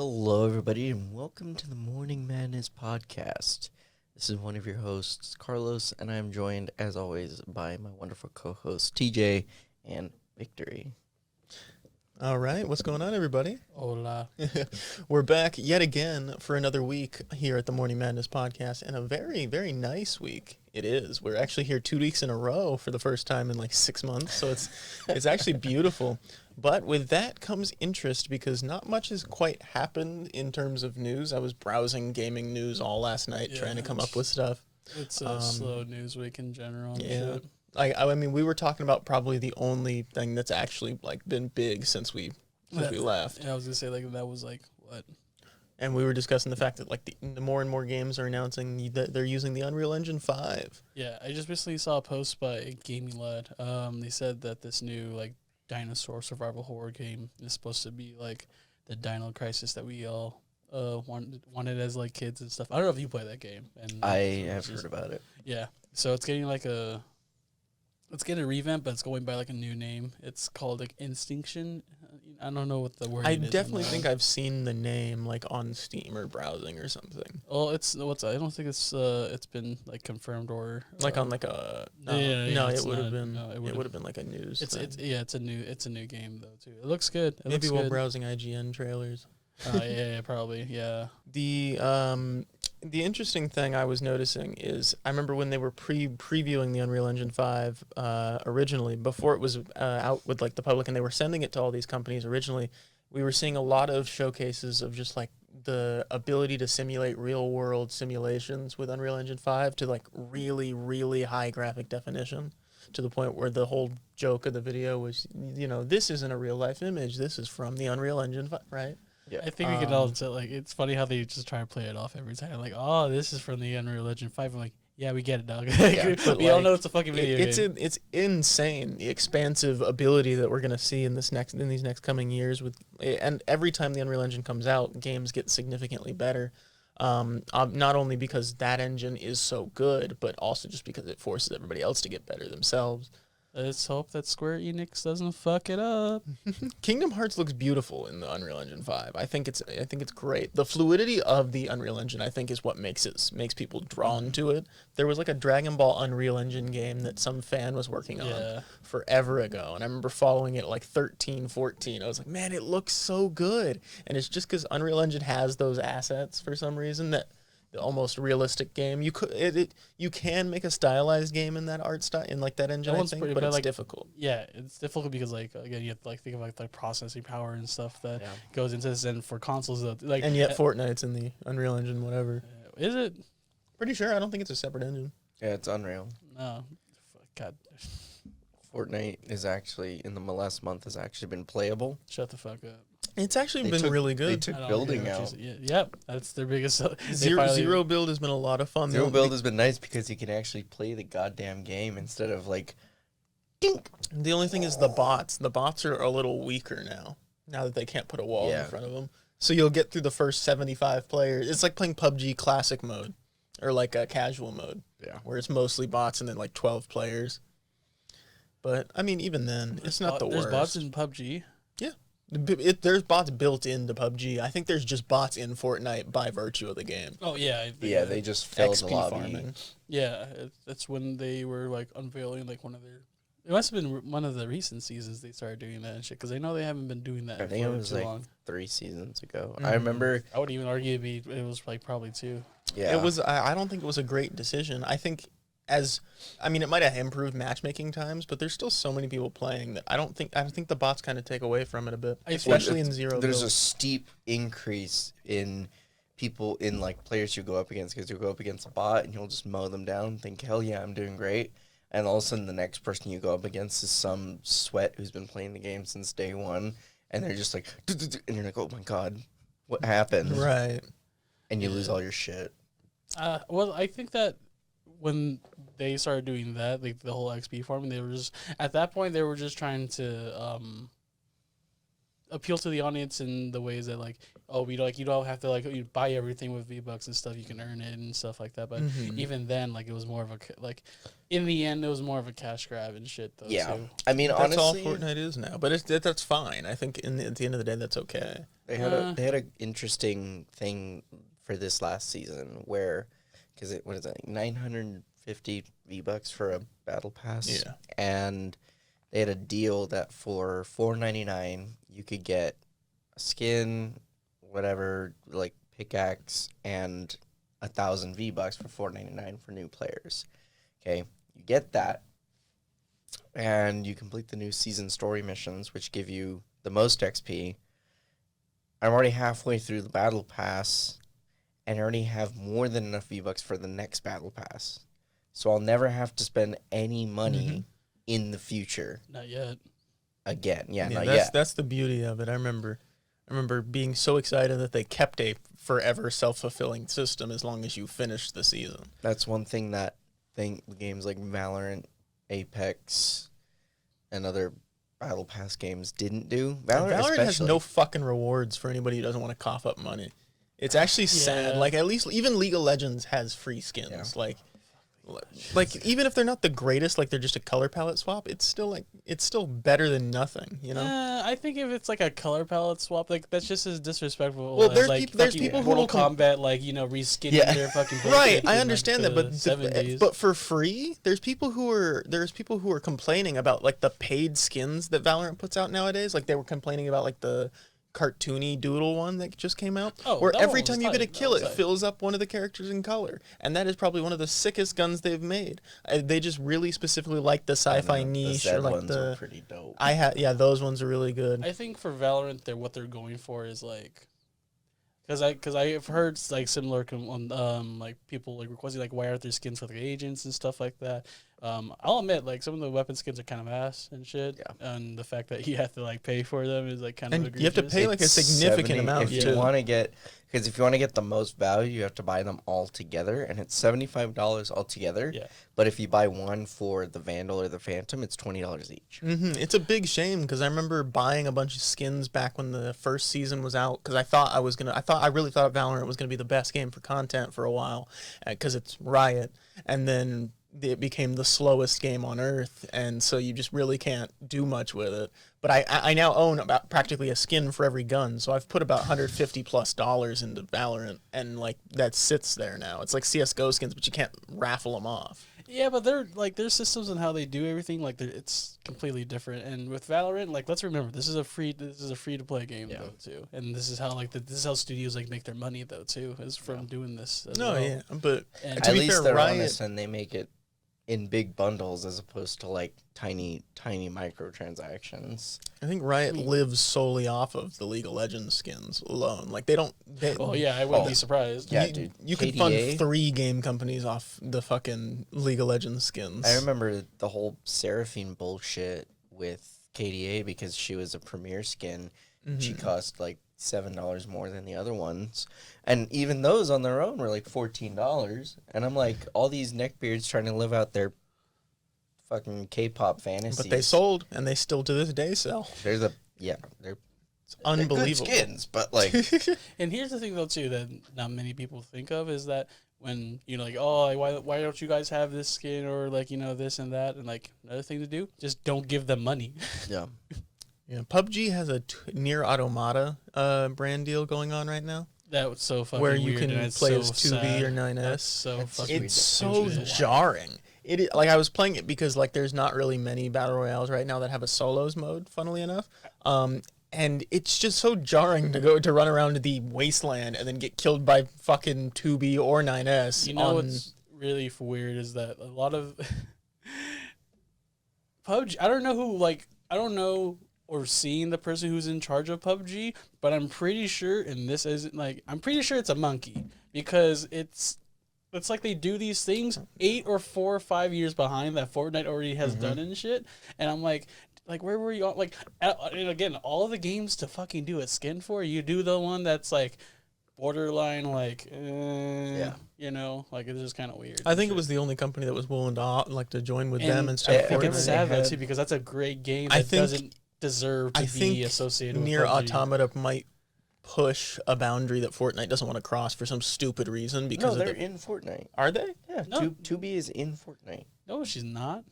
Hello, everybody, and welcome to the Morning Madness podcast. This is one of your hosts, Carlos, and I'm joined, as always, by my wonderful co-hosts, TJ and Victory. All right, what's going on, everybody? Hola. We're back yet again for another week here at the Morning Madness podcast, and a very, very nice week it is. We're actually here 2 weeks in a row for the first time in like 6 months, so it's actually beautiful. But with that comes interest because not much has quite happened in terms of news. I was browsing gaming news all last night trying to come up with stuff. It's a slow news week in general. And Yeah. shit. I mean, we were talking about probably the only thing that's actually like been big since we left. Yeah, I was gonna say like that was like what? And we were discussing the fact that like the more and more games are announcing that they're using the Unreal Engine 5. Yeah, I just recently saw a post by Gaming Lad. They said that this new like dinosaur survival horror game is supposed to be like the Dino Crisis that we all wanted as like kids and stuff. I don't know if you play that game. And I have heard about it. Yeah, so it's getting it's getting a revamp, but it's going by like a new name. It's called like Instinction. I don't know what the word. I definitely think I've seen the name like on Steam or browsing or something. Oh, I don't think it's been like confirmed or Like on like a it's it would have not- been no, it it would've- would have been like a news. It's thing. it's a new game though too. It looks good. Maybe while good. browsing IGN trailers. Yeah, probably yeah. The interesting thing I was noticing is I remember when they were previewing the Unreal Engine 5 originally, before it was out with like the public, and they were sending it to all these companies originally, we were seeing a lot of showcases of just like the ability to simulate real world simulations with Unreal Engine 5 to like really, really high graphic definition, to the point where the whole joke of the video was, this isn't a real life image, this is from the Unreal Engine 5, right? Yeah. I think we can all say like it's funny how they just try to play it off every time. Like, oh, this is from the Unreal Engine 5. I'm like, yeah, we get it, dog. but we all like, know it's a fucking video game. It's insane the expansive ability that we're gonna see in these next coming years and every time the Unreal Engine comes out, games get significantly better. Not only because that engine is so good, but also just because it forces everybody else to get better themselves. Let's hope that Square Enix doesn't fuck it up. Kingdom Hearts looks beautiful in the Unreal Engine 5. I think it's great. The fluidity of the Unreal Engine, I think, is what makes people drawn to it. There was like a Dragon Ball Unreal Engine game that some fan was working on forever ago, and I remember following it at like 13, 14. I was like, man, it looks so good. And it's just because Unreal Engine has those assets for some reason that the almost realistic game. You can make a stylized game in that art style in like that engine, I think, but it's like, difficult. Yeah, it's difficult because like again, you have to like think of like the processing power and stuff that goes into this. And for consoles, like And yet Fortnite's in the Unreal Engine, whatever. Is it? Pretty sure. I don't think it's a separate engine. Yeah, it's Unreal. No, God, Fortnite is actually, in the last month, has actually been playable. shut the fuck up. It's actually been really They good. took I don't building care what out. you say. Yep, that's their biggest. Zero build has been a lot of fun. Zero build has been nice because you can actually play the goddamn game instead of like, dink. The only thing is the bots. The bots are a little weaker now that they can't put a wall Yeah. in front of them. So you'll get through the first 75 players. It's like playing PUBG Classic mode or like a casual mode. Yeah. Where it's mostly bots and then like 12 players. But I mean, even then, it's not the worst. There's bots in PUBG. Yeah. There's bots built into PUBG. I think there's just bots in Fortnite by virtue of the game. Oh yeah, Yeah, they just filled the XP lobby. farming. Yeah, that's when they were like unveiling like one of their. It must have been one of the recent seasons they started doing that and shit because I know they haven't been doing that I think it for was too like long. 3 seasons ago. I remember. I would even argue it was like probably 2. Yeah, It was. I don't think it was a great decision. I think it might have improved matchmaking times, but there's still so many people playing that I think the bots kind of take away from it a bit, especially in zero. There's build. a steep increase in people in like players you go up against because you'll go up against a bot and you'll just mow them down and think, hell yeah, I'm doing great. And all of a sudden the next person you go up against is some sweat who's been playing the game since day one. And they're just like, and you're like, oh my God, what happened? Right. And you lose all your shit. Well, I think that when they started doing that, like the whole XP farming, they were just at that point they were just trying to appeal to the audience in the ways that like, oh, we like you don't have to like you buy everything with V-Bucks and stuff. You can earn it and stuff like that. But even then, like it was more of a like, in the end, it was more of a cash grab and shit. Though, Yeah, too. I mean, That's honestly, all Fortnite is now, but that's fine. I think at the end of the day, that's okay. they had an interesting thing for this last season where, because what is that, like 950 V-Bucks for a battle pass? Yeah. And they had a deal that for $4.99 you could get a skin, whatever, like pickaxe, and 1,000 V-Bucks for $4.99 for new players. Okay, you get that, and you complete the new season story missions, which give you the most XP. I'm already halfway through the battle pass, and I already have more than enough V-Bucks for the next battle pass. So I'll never have to spend any money in the future Not yet. again. Yeah, not that's, yet. That's the beauty of it. I remember being so excited that they kept a forever self-fulfilling system as long as you finished the season. That's one thing that games like Valorant, Apex, and other Battle Pass games didn't do. Valorant has especially. no fucking rewards for anybody who doesn't want to cough up money. It's actually sad. Yeah. Like, at least even League of Legends has free skins. Like even if they're not the greatest, like they're just a color palette swap, it's still better than nothing, you know? I think if it's like a color palette swap, like that's just as disrespectful Well, as there's like there's fucking people who Mortal will Kombat, like reskinning Yeah. their fucking Right, bullshit I in, understand like, that, the but 70s. but for free, there's people who are complaining about like the paid skins that Valorant puts out nowadays. Like they were complaining about like the cartoony doodle one that just came out, Oh, where that every one was time you get a tight. kill, That was it tight. fills up one of the characters in color, and that is probably one of the sickest guns they've made. They just really specifically like the sci-fi niche, the or like ones are the pretty dope. those ones are really good. I think for Valorant, what they're going for is like, because I've heard like similar like people like requesting like why aren't there skins for the agents and stuff like that. I'll admit like some of the weapon skins are kind of ass and shit. Yeah. And the fact that you have to like pay for them is like kind of And you have to egregious. pay like a It's significant 70 amount if too. you want to get, because if you want to get the most value, you have to buy them all together, and it's $75 altogether. Yeah. But if you buy one for the Vandal or the Phantom, it's $20 each. It's a big shame because I remember buying a bunch of skins back when the first season was out because I really thought Valorant was gonna be the best game for content for a while because it's Riot, and then it became the slowest game on earth, and so you just really can't do much with it. But I now own about practically a skin for every gun, so I've put about $150+ into Valorant, and like that sits there now. It's like CS:GO skins, but you can't raffle them off. Yeah, but they're like their systems and how they do everything it's completely different. And with Valorant, like let's remember this is a free to play game though too, and this is how this is how studios like make their money though too, is from doing this. As No, well. yeah, but And to At be least fair, they're Riot- honest and they make it in big bundles as opposed to like tiny microtransactions. I think Riot lives solely off of the League of Legends skins alone. Like they don't. Oh yeah, I wouldn't be surprised. Yeah, you, dude. You could KDA? fund 3 game companies off the fucking League of Legends skins. I remember the whole Seraphine bullshit with KDA because she was a premier skin. She cost like $7 more than the other ones. And even those on their own were like $14. And I'm like, all these neckbeards trying to live out their fucking K-pop fantasies. But they sold, and they still to this day sell. They're It's unbelievable. good skins, but like, And here's the thing though too that not many people think of is that when like oh why don't you guys have this skin or like this and that, and like another thing to do, just don't give them money. yeah. Yeah, PUBG has a Near Automata brand deal going on right now, That was so fucking where you weird, can and it's play so as 2B sad. or 9S. That's so fucking It's so stupid. jarring. Like I was playing it because like there's not really many battle royales right now that have a solos mode, funnily enough. And it's just so jarring to run around the wasteland and then get killed by fucking 2B or 9S. You know what's really weird is that a lot of PUBG. I don't know or seen the person who's in charge of PUBG, but I'm pretty sure, and this isn't like, I'm pretty sure it's a monkey because it's like they do these things 8 or 4 or 5 years behind that Fortnite already has done and shit, and I'm like where were you on? Like, and again, all of the games to fucking do a skin for, you do the one that's like borderline, like, like it's just kind of weird. I think it was the only company that was willing to join with them and I stuff. think it's Fortnite. sad though had- too because that's a great game I that think doesn't deserve to I be think associated with Nier PUBG. Automata might push a boundary that Fortnite doesn't want to cross for some stupid reason No, because they're of the, in Fortnite. are they? Yeah, No. 2B is in Fortnite. No, she's not.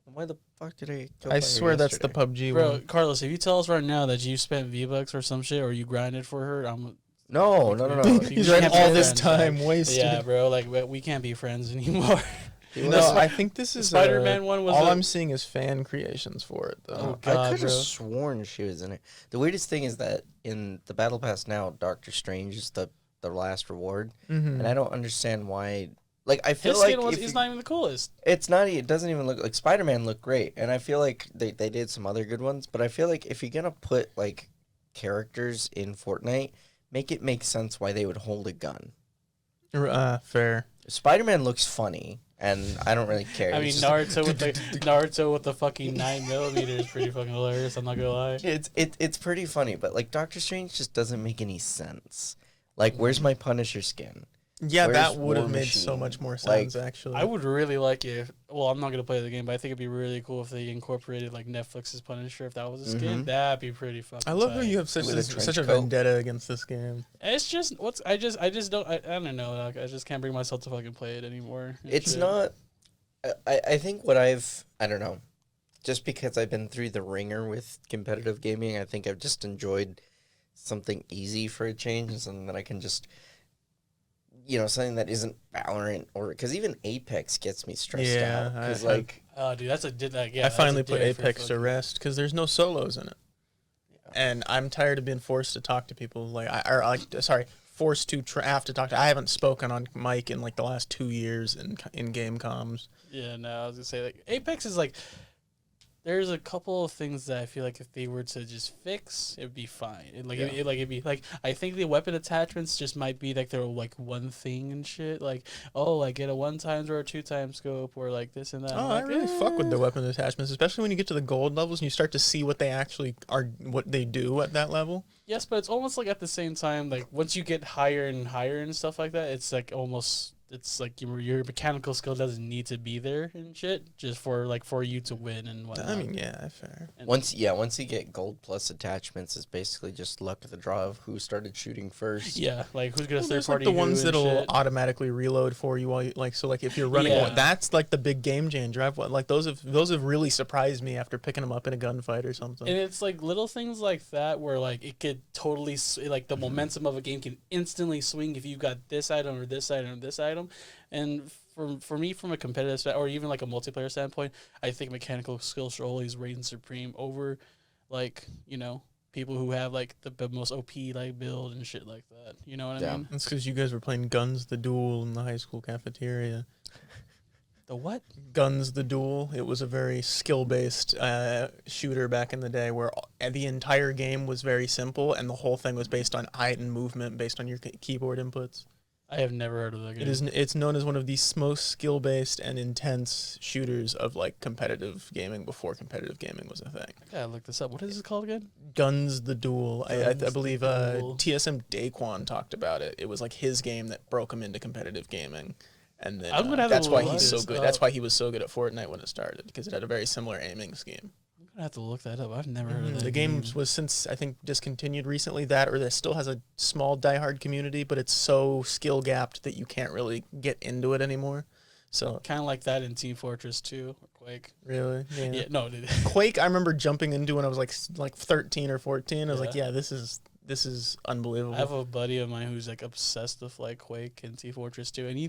Why the fuck did I? Go I by her swear that's the yesterday? PUBG Bro, one. Carlos, if you tell us right now that you spent V-Bucks or some shit, or you grinded for her, No. He's We right can't all be this friends, time like, wasted. yeah, bro, like we can't be friends anymore. He No, was- I think this is Spider-Man one was all i I'm seeing is fan creations for it though. Oh, I God, could have bro. sworn she was in it. The weirdest thing is that in the Battle Pass now, Doctor Strange is the last reward, Mm-hmm. and I don't understand why. Like, I feel His like skin was if he's you- not even the coolest. it's not. It doesn't even look like Spider-Man looked great, and I feel like they did some other good ones. But I feel like if you're gonna put like characters in Fortnite, make it make sense why they would hold a gun. Fair. Spider-Man looks funny, and I don't really care. I mean, It's just- Naruto with the fucking 9mm is pretty fucking hilarious. I'm not gonna lie. it's pretty funny, but like Doctor Strange just doesn't make any sense. Like, where's my Punisher skin? Yeah, Where's that would have War made so Machine? much more Like, sense actually. I would really like it. Well, I'm not gonna play the game, but I think it'd be really cool if they incorporated like Netflix's Punisher. If that was a skin, Mhm. that'd be pretty fucking. I love how tight. you have such With a such trench a coat. vendetta against this game. It's just I don't know. Like, I just can't bring myself to fucking play it anymore. and It's shit. not. I think I don't know, just because I've been through the ringer with competitive gaming, I think I've just enjoyed something easy for a change and something that I can just, something that isn't Valorant or because even Apex gets me stressed Yeah, out because I- like Oh, dude, that's a did that. Yeah, I that's finally a put day for Apex to fucking- rest because there's no solos in it, and I'm tired of being forced to talk to people. Forced to have to talk to. I haven't spoken on mic in like the last 2 years in game comms. Yeah, no, I was gonna say like Apex is like. There's a couple of things that I feel like if they were to just fix, it'd be fine. It'd be like I think the weapon attachments just might be like they're like one thing and shit. Like like get a 1x or a 2x scope or like this and that. Oh, I'm I like, really fuck with the weapon attachments, especially when you get to the gold levels and you start to see what they actually are, what they do at that level. Yes, but it's almost like at the same time, like once you get higher and higher and stuff like that, it's like your mechanical skill doesn't need to be there and shit, just for you to win and whatnot. I mean, yeah, fair. once you get gold plus attachments, it's basically just luck of the draw of who started shooting first. Yeah, like who's gonna Well, third there's like party the ones that'll shit. automatically reload for you while you if you're running Yeah. one, that's like the big game changer. Those have really surprised me after picking them up in a gunfight or something. And it's like little things like that where like it could totally like the momentum of a game can instantly swing if you got this item or this item or this item. And for me, from a competitive or even like a multiplayer standpoint, I think mechanical skill should always reign supreme over like people who have like the most OP like build and shit like that. You know what I Yeah. mean? That's because you guys were playing Guns the Duel in the high school cafeteria. The what? Guns the Duel. It was a very skill-based shooter back in the day where the entire game was very simple and the whole thing was based on height and movement based on your keyboard inputs. I have never heard of that game. It's known as one of the most skill-based and intense shooters of like competitive gaming before competitive gaming was a thing. I gotta look this up. What is this called again? Guns the Duel. I Guns the believe Duel. TSM Daquan talked about it. It was like his game that broke him into competitive gaming. And then I'm gonna have that's to why look he's so this good. up. That's why he was so good at Fortnite when it started because it had a very similar aiming scheme. I'm gonna have to look that up. I've never heard of that. The game was since I think discontinued recently. That or that still has a small diehard community, but it's so skill gapped that you can't really get into it anymore. So Kind of like that in Team Fortress 2 or Quake. really, Yeah, no, dude. Quake. I remember jumping into when I was like 13 or 14. I was like, Yeah. yeah, this is unbelievable. I have a buddy of mine who's like obsessed with like Quake and Team Fortress 2, and he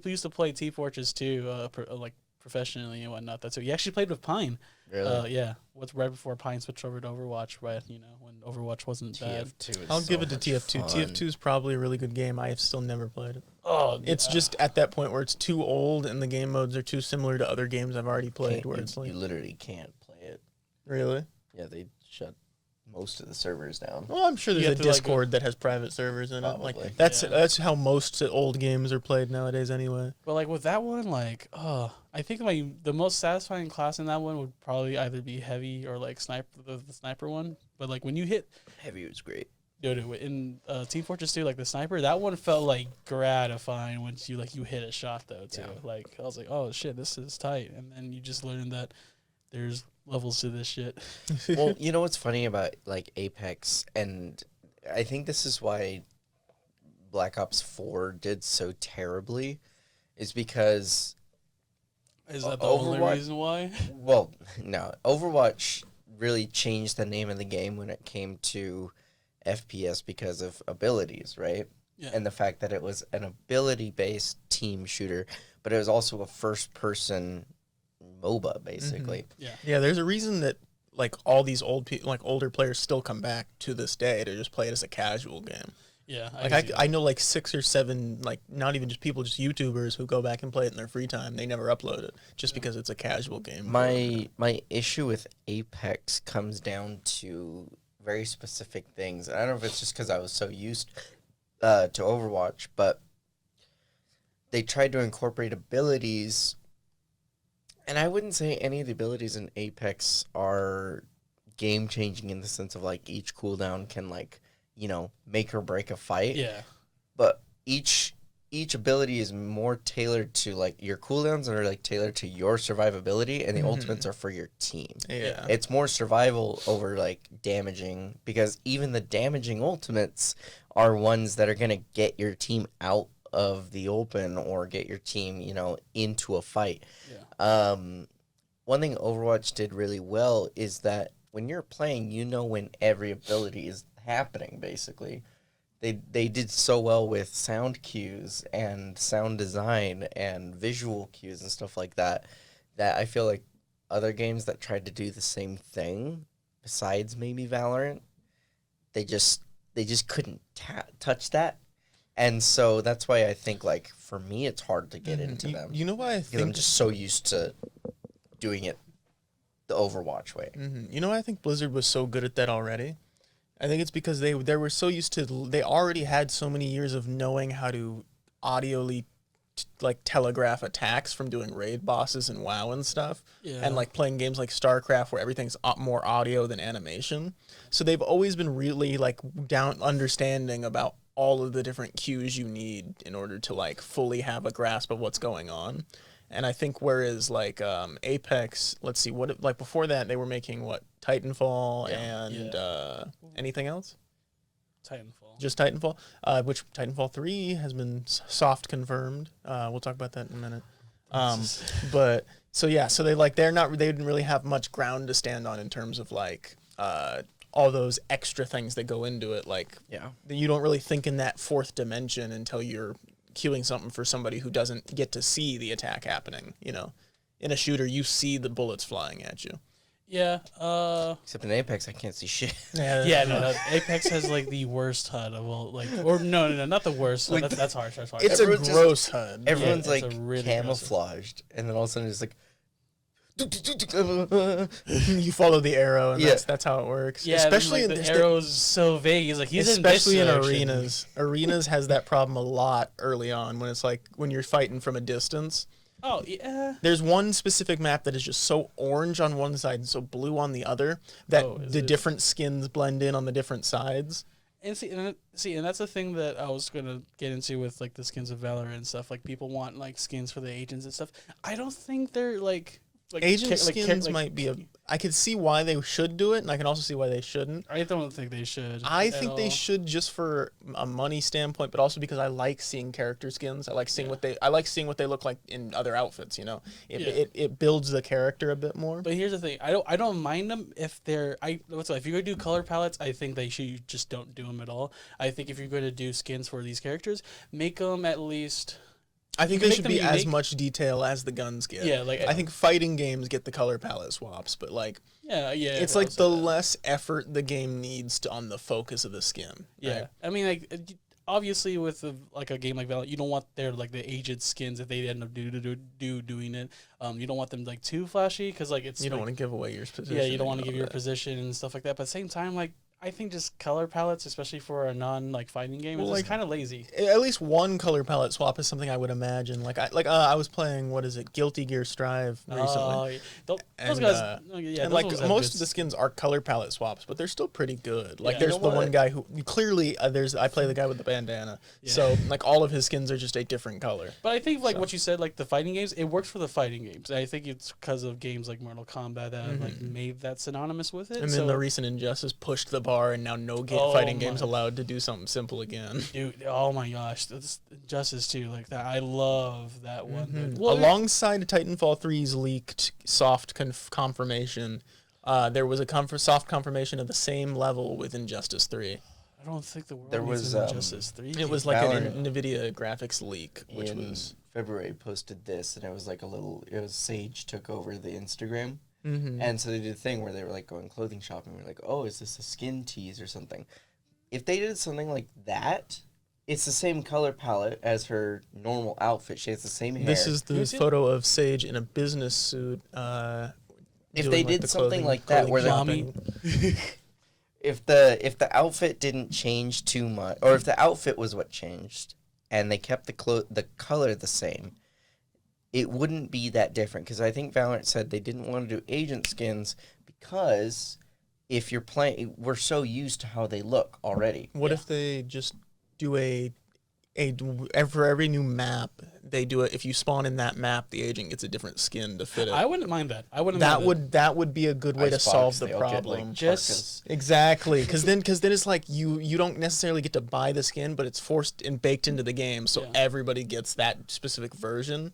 used to play Team Fortress 2 like professionally and whatnot. That's what he actually played with Pine. Really? Yeah, what's right before Pine switched over to Overwatch, right? When Overwatch wasn't bad. TF2 is I'll so give it to much TF2. fun. TF2 is probably a really good game. I have still never played it. Oh, It's just at that point where it's too old and the game modes are too similar to other games I've already played. Can't- Where you, it's like, you literally can't play it. really? Yeah, they shut most of the servers down. Well, I'm sure You there's a have to, like, Discord that has private servers in it. Probably. Like that's Yeah. that's how most old games are played nowadays, anyway. But like with that one, like I think the most satisfying class in that one would probably either be heavy or like sniper, the sniper one. But like when you hit Heavy was great. dude, in Team Fortress 2, like the sniper, that one felt like gratifying once you hit a shot though too. Yeah. Like I was like, oh shit, this is tight. And then you just learn that there's levels to this shit. Well, you know what's funny about like Apex, and I think this is why Black Ops 4 did so terribly, is because Is that the only Overwatch- reason why? well, no, Overwatch really changed the name of the game when it came to FPS because of abilities, right? Yeah. And the fact that it was an ability-based team shooter, but it was also a first-person MOBA, basically. Yeah. Yeah, there's a reason that like all these older players still come back to this day to just play it as a casual game. Yeah. Like I know like 6 or 7, like not even just people, just YouTubers who go back and play it in their free time. They never upload it just because it's a casual game. My issue with Apex comes down to very specific things. I don't know if it's just because I was so used to Overwatch, but they tried to incorporate abilities, and I wouldn't say any of the abilities in Apex are game changing in the sense of like each cooldown can like, you know, make or break a fight. Yeah. But each ability is more tailored to like your cooldowns are like tailored to your survivability, and the ultimates are for your team. Yeah. It's more survival over like damaging, because even the damaging ultimates are ones that are going to get your team out of the open or get your team, you know, into a fight. Yeah. One thing Overwatch did really well is that when you're playing, you know when every ability is happening, basically. They did so well with sound cues and sound design and visual cues and stuff like that, that I feel like other games that tried to do the same thing, besides maybe Valorant, they just couldn't touch that. And so that's why I think, like, for me, it's hard to get into them. You know why I Because I'm think just so used to doing it the Overwatch way. You know why I think Blizzard was so good at that already? I think it's because they were so used to, they already had so many years of knowing how to audioly like telegraph attacks from doing raid bosses and WoW and stuff. Yeah. And like playing games like StarCraft where everything's more audio than animation. So they've always been really like down understanding about all of the different cues you need in order to like fully have a grasp of what's going on. And I think whereas like Apex, let's see, what like before that they were making what, Titanfall and anything else? Titanfall. Just Titanfall, which Titanfall 3 has been soft confirmed. We'll talk about that in a minute. But so yeah, so they didn't really have much ground to stand on in terms of like all those extra things that go into it. Like you don't really think in that fourth dimension until you're queuing something for somebody who doesn't get to see the attack happening. You know, in a shooter, you see the bullets flying at you. Yeah. Except in Apex, I can't see shit. Yeah. No. Apex has like the worst HUD of all. Like, or no, not the worst. Like, That's harsh. That's harsh. It's Everyone's a just- gross HUD. Everyone's it's like a really camouflaged, and then all of a sudden it's like. You follow the arrow, and Yeah. that's how it works. Yeah, especially like, in the this, arrow's so vague. He's like especially in in this direction. arenas. Arenas has that problem a lot early on when it's like when you're fighting from a distance. Oh yeah. There's one specific map that is just so orange on one side and so blue on the other that Oh, is the it? different skins blend in on the different sides. And and that's the thing that I was gonna get into with like the skins of Valorant and stuff. Like people want like skins for the agents and stuff. I don't think they're like Agent skins might be I could see why they should do it, and I can also see why they shouldn't. I don't think they should. I at think they all. should just for a money standpoint, but also because I like seeing character skins. I like seeing what they look like in other outfits. You know, it builds the character a bit more. But here's the thing: I don't mind them if they're if you're gonna do color palettes, I think you just don't do them at all. I think if you're going to do skins for these characters, make them at least. I think can they make should them be as unique. much detail as the guns get. Yeah, like I think fighting games get the color palette swaps, but like yeah. it's like the less effort the game needs on the focus of the skin. Yeah, right? I mean, like obviously with a game like Valorant, you don't want their like the aged skins if they end up doing it. You don't want them like too flashy because like it's You don't like, want to give away your position. yeah, you don't want to and give all your that. position and stuff like that. But at the same time, like I think just color palettes, especially for a non like fighting game, Well, is like- just kind of lazy. At least one color palette swap is something I would imagine. I was playing, what is it, Guilty Gear Strive recently. Yeah. Those And, guys, yeah, and those like ones have most good of the skins are color palette swaps, but they're still pretty good. Like Yeah. there's You know the what? one guy who clearly I play the guy with the bandana, Yeah. so like all of his skins are just a different color. But I think like So. what you said, like the fighting games, it works for the fighting games. And I think it's because of games like Mortal Kombat that have, like made that synonymous with it. And then the recent Injustice pushed the bar, and now no Oh fighting games my- allowed to do something simple again. dude, oh my gosh, that's Justice too, like that. I love that one. Dude. Well, Alongside Titanfall 3's leaked soft confirmation, there was a soft confirmation of the same level with Injustice 3. I don't think the world There needs was, an Injustice 3. It was like an Valorant. NVIDIA graphics leak, which in was... February posted this, and it was like it was Sage took over the Instagram, Mm-hmm. and so they did a thing where they were like going clothing shopping. We're like, oh, is this a skin tease or something? If they did something like that, it's the same color palette as her normal outfit. She has the same hair. This is the Who's it? photo of Sage in a business suit. If doing, they like, did the something clothing- like that, clothing where Mommy. shopping. if the outfit didn't change too much, or if the outfit was what changed, and they kept the color the same, it wouldn't be that different. Because I think Valorant said they didn't want to do agent skins because if you're playing, we're so used to how they look already. What Yeah. if they just do for every new map, they do it. If you spawn in that map, the agent gets a different skin to fit it. I wouldn't mind that. I wouldn't. mind That would be a good way to Icebox, solve the they all get, problem. like, Just- parkas. Exactly, because then it's like you don't necessarily get to buy the skin, but it's forced and baked into the game, so Yeah. everybody gets that specific version.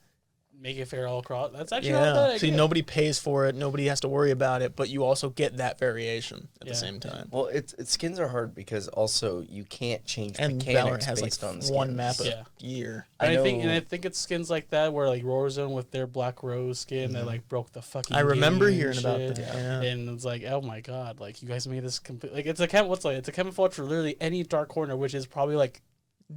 make it fair all across. That's actually not a bad Yeah, so idea. nobody pays for it, nobody has to worry about it, but you also get that variation at Yeah. the same time. Well, it's skins are hard because also you can't change And mechanics Valorant has based like on the one skins. map a Yeah. year. And I I know- think it's skins like that where like Warzone with their Black Rose skin that like broke the fucking. I remember game and hearing about shit. that. Yeah. And it's like, oh my god, like you guys made this complete. Like it's a it's a camouflage for literally any dark corner, which is probably like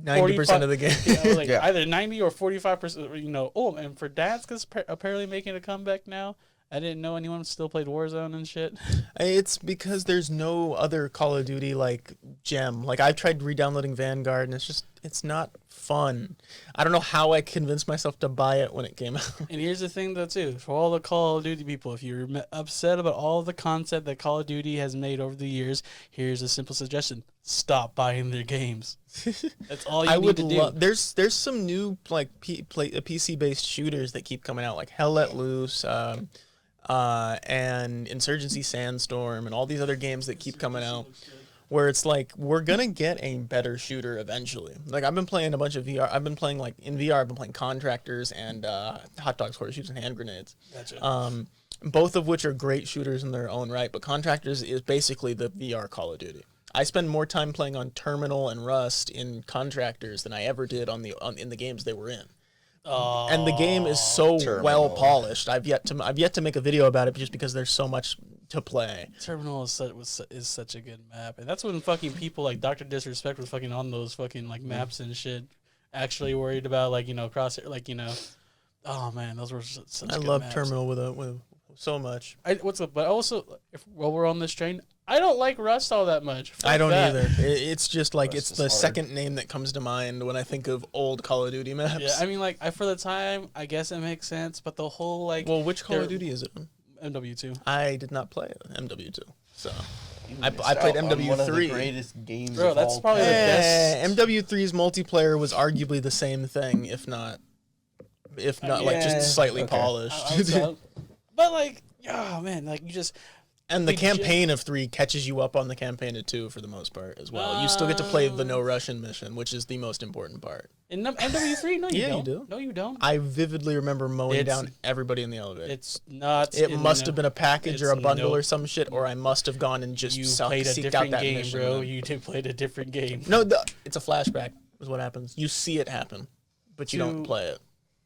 90% of the game. like Yeah. either 90 or 45%. You know, oh, and for Dadskus apparently making a comeback now. I didn't know anyone still played Warzone and shit. It's because there's no other Call of Duty like gem. Like I've tried re-downloading Vanguard and it's not fun. I don't know how I convinced myself to buy it when it came out. And here's the thing, though, too. For all the Call of Duty people, if you're upset about all the content that Call of Duty has made over the years, here's a simple suggestion: stop buying their games. That's all you I need would to do. love. There's some new like PC based shooters that keep coming out, like Hell Let Loose, and Insurgency Sandstorm, and all these other games that keep coming out. Where it's like we're gonna get a better shooter eventually. Like I've been playing a bunch of VR. I've been playing like in VR. I've been playing Contractors and Hot Dogs, Horseshoes, and Hand Grenades. Gotcha. Both of which are great shooters in their own right. But Contractors is basically the VR Call of Duty. I spend more time playing on Terminal and Rust in Contractors than I ever did in the games they were in. And the game is so Terminal. well polished. I've yet to make a video about it just because there's so much to play. Terminal is such a good map, and that's when fucking people like Dr. Disrespect was fucking on those fucking like maps and shit, actually worried about like crosshair, like oh man, those were such. I good love maps. Terminal with so much. What's up? But also, while we're on this train, I don't like Rust all that much. I Fuck don't that. either. It's just like Rust it's is the hard. second name that comes to mind when I think of old Call of Duty maps. Yeah, I mean, like, for the time, I guess it makes sense, but the whole, like, well, which Call of they're- Duty is it? MW2. I did not play MW2, so I Missed played out on one of the MW3. greatest games Bro, of that's all probably the time. best. MW3's multiplayer was arguably the same thing, if not like Yeah, just slightly okay. polished. But, like, oh, man, like, you just, And the Big campaign of 3 catches you up on the campaign of 2 for the most part as well. You still get to play the no Russian mission, which is the most important part. in MW3, no, you Yeah, you don't. do. No, you don't. I vividly remember mowing It's- down everybody in the elevator. It's not. It must have been a package or a it's bundle no- or some shit, or I must have gone and just You seeked played a out different that game, mission. bro. You played a different game. No, it's a flashback is what happens. You see it happen, but you don't To- play it.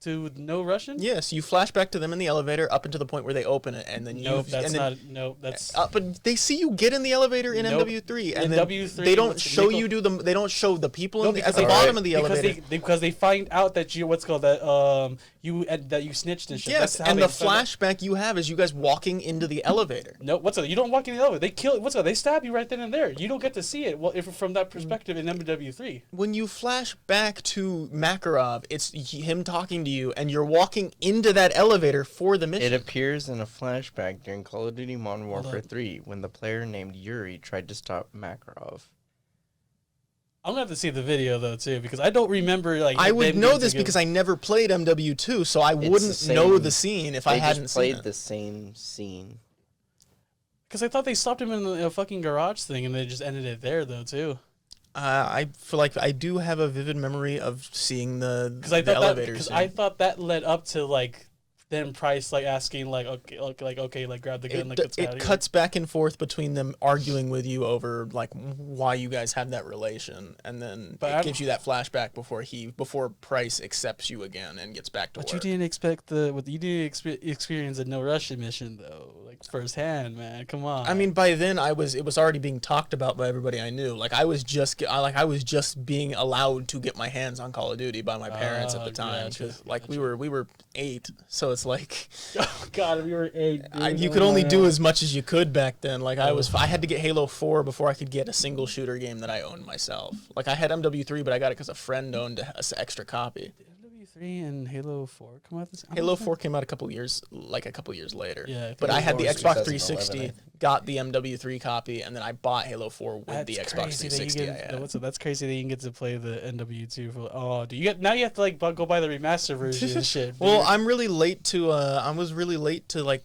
to No Russian? Yes, you flash back to them in the elevator up into the point where they open it, and then you. Nope, that's and then, not. Nope, that's. But they see you get in the elevator in Nope. MW3, In and then W3, they don't what's the show nickel- you do the. They don't show the people No, at because the they- bottom of the because elevator. because they find out that you what's called that you snitched and shit. Yes, That's how and they the find out. flashback you have is you guys walking into the elevator. No, what's up? You don't walk in the elevator. They kill. What's up? They stab you right then and there. You don't get to see it. Well, if from that perspective in MW3. When you flash back to Makarov, it's him talking to you, and you're walking into that elevator for the mission. It appears in a flashback during Call of Duty Modern Warfare on. 3 when the player named Yuri tried to stop Makarov. I'm gonna have to see the video though too because I don't remember like. I would them know getting this together. because I never played MW2, so I the wouldn't know same- the scene if They I hadn't just seen played it. the same scene. Because I thought they stopped him in a fucking garage thing and they just ended it there though too. I feel like I do have a vivid memory of seeing the Because I the thought that elevator because scene. I thought that led up to like then Price like asking like okay like grab the gun like let's get out it of cuts back and forth between them arguing with you over like why you guys have that relation, and then But it I'm- gives you that flashback before Price accepts you again and gets back to But work. you didn't expect you didn't experience a No Russian mission though like firsthand, man. Come on. I mean, by then it was already being talked about by everybody I knew. Like I was just being allowed to get my hands on Call of Duty by my parents at the time gotcha, because like we were 8, so it's like oh god, we were 8. Dude. you could only do as much as you could back then. Like I had to get Halo 4 before I could get a single shooter game that I owned myself. Like I had MW3, but I got it because a friend owned an extra copy. MW3 and Halo 4 come out this. Halo 4 came out a couple years later. Yeah, I but think I had the Halo 4 Xbox was 360, 2011, got the MW3 copy, and then I bought Halo 4 with the Xbox 360 I had. That's crazy that you can get to play the NW2 for. Oh, do you get now? You have to like go buy the remaster version and shit. Well, dude. I'm really late to. I was really late to like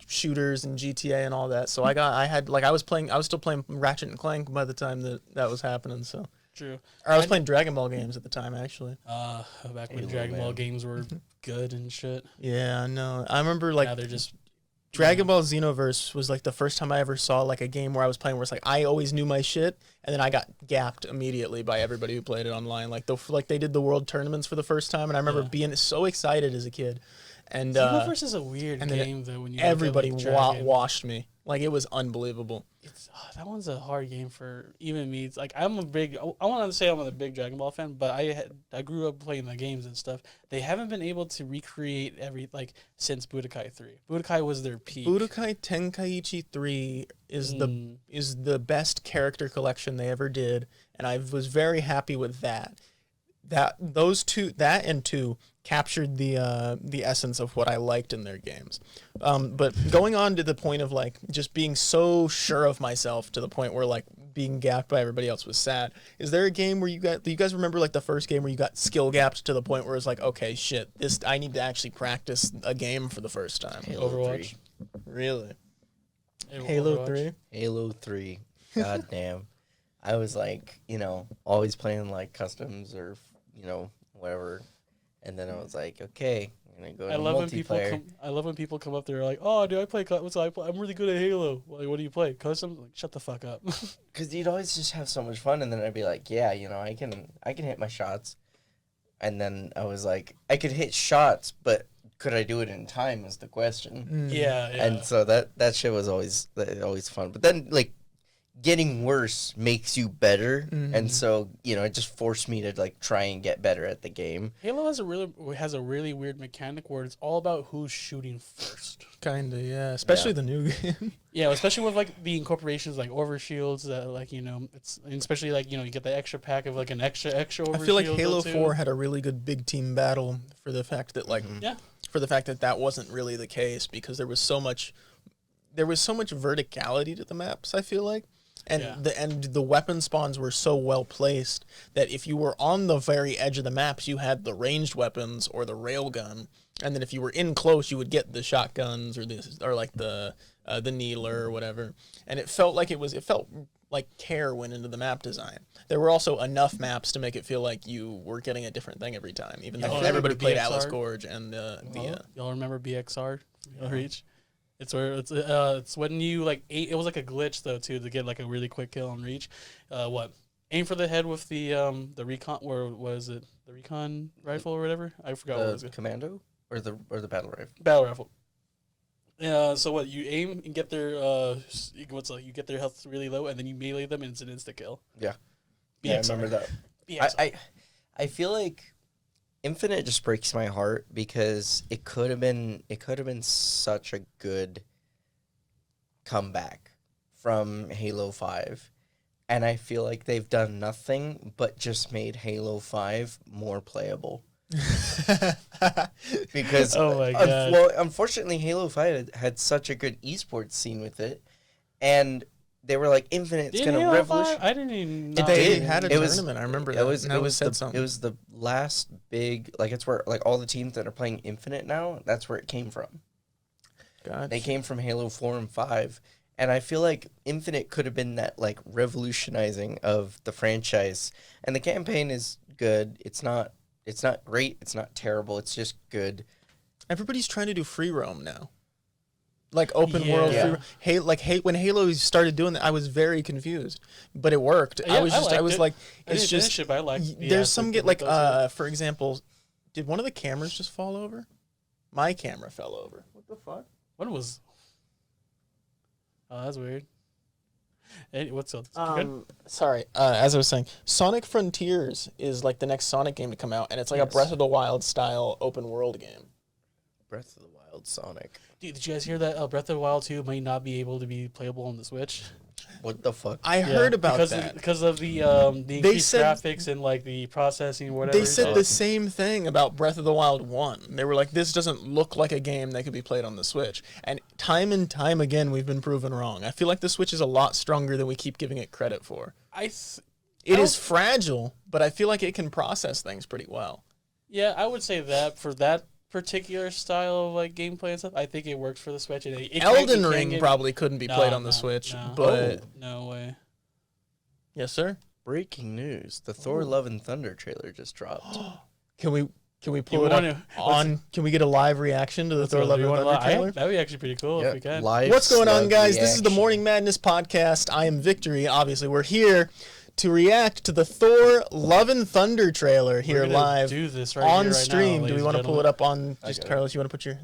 shooters and GTA and all that. So I was still playing Ratchet and Clank by the time that was happening. So True. or I was playing Dragon Ball games at the time actually. Back when Halo, Dragon Ball man. games were good and shit. Yeah, I know. I remember like Now they're just. Dragon Ball Xenoverse was like the first time I ever saw like a game where I was playing where it's like I always knew my shit, and then I got gapped immediately by everybody who played it online. Like they did the world tournaments for the first time, and I remember Yeah. being so excited as a kid. And Xenoverse is a weird and then game though. When you everybody look at, like, Dragon. washed me. Like it was unbelievable. That one's a hard game for even me. It's like I want to say I'm a big Dragon Ball fan, but I grew up playing the games and stuff. They haven't been able to recreate since Budokai 3. Budokai was their peak. Budokai Tenkaichi 3 is the best character collection they ever did, and I was very happy with that. That and 2 captured the essence of what I liked in their games. But going on to the point of like just being so sure of myself to the point where like being gapped by everybody else was sad. Is there a game where do you guys remember like the first game where you got skill gapped to the point where it's like, okay, shit, I need to actually practice a game for the first time? Halo Overwatch. 3. Really? Overwatch. Halo 3? Halo 3. God damn. I was like, always playing like customs or, whatever. And then I was like, okay, I'm going to go to I love when people multiplayer. come up there like, oh, do I play? I'm really good at Halo. Like, what do you play? Custom? Like, shut the fuck up. Because you'd always just have so much fun, and then I'd be like, yeah, I can hit my shots. And then I was like, I could hit shots, but could I do it in time is the question. yeah. And so that shit was always fun. But then, like, getting worse makes you better, and so it just forced me to like try and get better at the game. Halo has a really weird mechanic where it's all about who's shooting first. Kinda, yeah. Especially Yeah. the new game. Yeah, especially with like the incorporations like overshields that like it's and especially like you get the extra pack of like an extra overshield. I feel like though, Halo too. 4 had a really good big team battle for the fact that like Yeah. for the fact that wasn't really the case because there was so much verticality to the maps, I feel like. And Yeah. the weapon spawns were so well placed that if you were on the very edge of the maps, you had the ranged weapons or the railgun, and then if you were in close, you would get the shotguns or like the needler or whatever. And it felt like care went into the map design. There were also enough maps to make it feel like you were getting a different thing every time, even though remember everybody played BXR? Alice Gorge and Y'all remember BXR? Reach? It's where it's when you like it was like a glitch though too to get like a really quick kill on Reach. aim for the head with the recon, or what is it? The recon rifle or whatever? I forgot what it was. The commando or the battle rifle. Battle rifle. So what, you aim and get their you get their health really low, and then you melee them, and it's an insta kill. Yeah. BXR. Yeah, I remember that. BXR. I feel like Infinite just breaks my heart because it could have been such a good comeback from Halo 5. And I feel like they've done nothing but just made Halo 5 more playable. Because Oh my God. well, unfortunately Halo 5 had such a good esports scene with it, and they were like, Infinite's Did gonna Halo 5? revolutionize. I didn't even know. They did. had a It was- tournament. I remember that. It was said the, something. it was the last big, like, it's where like all the teams that are playing Infinite now, that's where it came from. Gotcha. They came from Halo 4 and 5. And I feel like Infinite could have been that like revolutionizing of the franchise. And the campaign is good. It's not great. It's not terrible. It's just good. Everybody's trying to do free roam now. Like open world Yeah. free roam. When Halo started doing that, I was very confused. But it worked. Yeah, I was liked it. like, I it's didn't just finish it, but I liked the there's some aspect get of like it, though, for example, did one of the cameras just fall over? My camera fell over. What the fuck? What was? Oh, that's weird. Hey, what's up? Good? Sorry. As I was saying, Sonic Frontiers is like the next Sonic game to come out, and it's like a Yes. Breath of the Wild style open world game. Breath of the Wild Sonic. Dude, did you guys hear that Breath of the Wild 2 might not be able to be playable on the Switch? What the fuck? I heard about because that. because of the increased said- graphics and like the processing, whatever. They said so- the same thing about Breath of the Wild 1. They were like, this doesn't look like a game that could be played on the Switch. And time again, we've been proven wrong. I feel like the Switch is a lot stronger than we keep giving it credit for. It is fragile, but I feel like it can process things pretty well. Yeah, I would say that for that particular style of like gameplay and stuff, I think it works for the Switch. Elden Ring probably couldn't be played on the Switch, but no way. yes, sir. Breaking news. The Thor Love and Thunder trailer just dropped. Can we pull You it up wanna- on? Can we get a live reaction to the Thor Love and Thunder trailer? That'd be actually pretty cool if we can. Live What's going on, slug guys? This is the reaction. Morning Madness podcast. I am Victory. Obviously, we're here to react to the Thor Love and Thunder trailer We're here gonna live do this right on here, right stream. now, Do we ladies want to and pull it gentlemen. up on? Just got it. Carlos, you want to put your?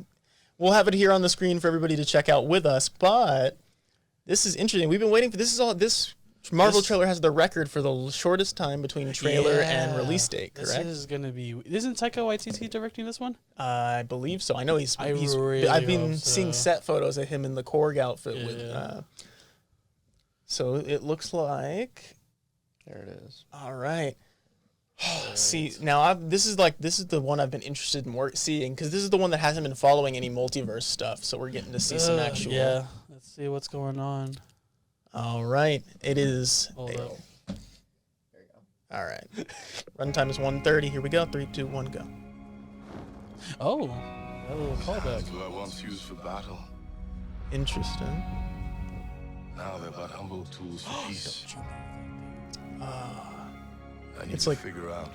We'll have it here on the screen for everybody to check out with us. But this is interesting. We've been waiting for this. This Marvel This- trailer has the record for the shortest time between trailer and Yeah. release date. This Correct? is gonna be. Isn't Taika Waititi directing this one? I believe so. I know he's. I he's really I've been hope seeing so. set photos of him in the Korg outfit Yeah. with. So it looks like. There it is. All right. See now, this is the one I've been interested in seeing because this is the one that hasn't been following any multiverse stuff. So we're getting to see some actual. Yeah. Let's see what's going on. All right. It is. Hold up. All right. Runtime is 1:30. Here we go. 3, 2, 1, go. Oh, that little callback. Who I once used for battle, Interesting. now they're but humble tools for peace. I need It's to like- figure out.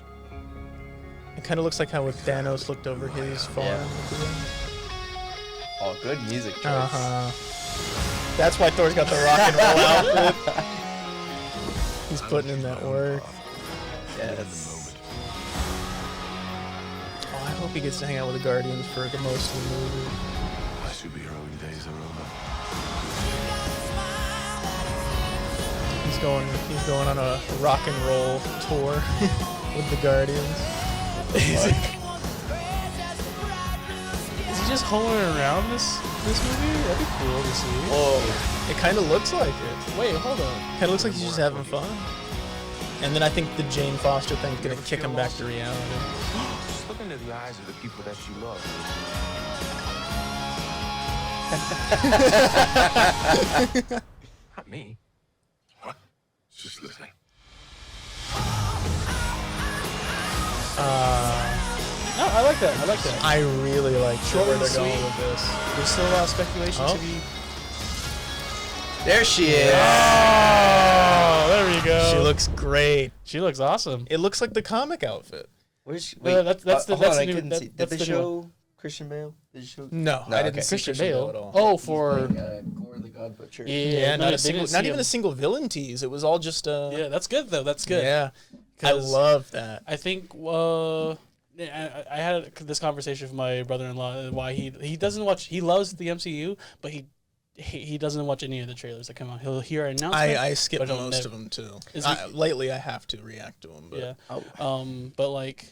It kind of looks like how with Thanos looked over his farm. Yeah. Oh, good music choice. Uh huh. That's why Thor's got the rock and roll outfit. He's putting in that work. Yes. Oh, I hope he gets to hang out with the Guardians for the most of the movie. My superheroing days are over. He's going on a rock and roll tour with the Guardians. Is he just holing around this movie? That'd be cool to see. Oh, it kind of looks like it. Wait, hold on. Kind of looks like he's just having fun. And then I think the Jane Foster thing's gonna kick him back to reality. Just look into the eyes of the people that you love. Not me. What? Just listen. No, I like that. I like that. I really like Short where and they're going sweet. with this. There's still a lot of speculation Oh. to be. There she is. Oh, there we go. She looks great. She looks awesome. It looks like the comic outfit. Where's, that's the- hold that's on, the I new- couldn't that- see. Did that's they the new show Christian Bale? Did you show? No, No, I didn't okay. see Christian Bale Bale. at all. Oh, for Gore the God Butcher. Yeah, no, not they a single, didn't not see even him. a single villain tease. It was all just Yeah, that's good though. That's good. Yeah, I 'Cause love that. I think I had this conversation with my brother-in-law why he doesn't watch. He loves the MCU, but he doesn't watch any of the trailers that come out. He'll hear an announcement. I skip but he'll most never- of them too. Is Lately, I have to react to them. But Yeah. Oh. But like,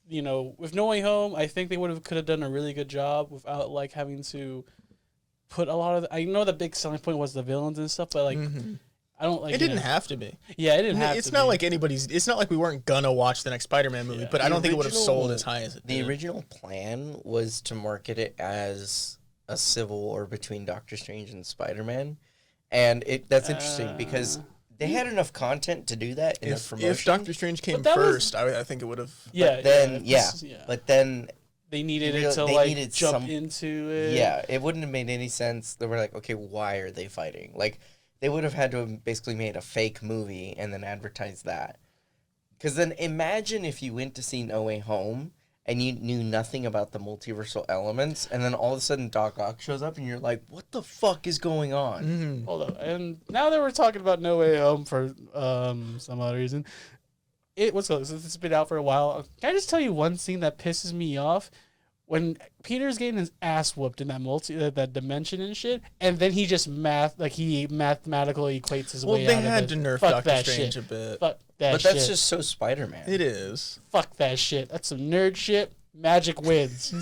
you know, with No Way Home, I think they could have done a really good job without like having to put a lot of. I know the big selling point was the villains and stuff, but like, I don't like. it didn't have to be. Yeah, it didn't have. It's to not be. like anybody's. It's not like we weren't gonna watch the next Spider-Man movie, Yeah. but I The don't think it would have original- sold as high as it The did. original plan was to market it as a civil war between Doctor Strange and Spider-Man, and that's interesting because they had enough content to do that in the promotion. If Doctor Strange came that was- first, I think it would have. Yeah. But then They needed Real- it to they like needed jump some- into it. yeah, it wouldn't have made any sense. They were like, okay, why are they fighting? Like, they would have had to have basically made a fake movie and then advertised that. Because then imagine if you went to see No Way Home and you knew nothing about the multiversal elements, and then all of a sudden Doc Ock shows up and you're like, what the fuck is going on? Hold on. And now that we're talking about No Way Home for some odd reason, since it's been out for a while, can I just tell you one scene that pisses me off? When Peter's getting his ass whooped in that dimension and shit, and then he just mathematically equates his Well, way they out had of it. to nerf Fuck Doctor that Strange shit. a bit. Fuck that But shit. that's just so Spider-Man. It is. Fuck that shit. That's some nerd shit. Magic wins.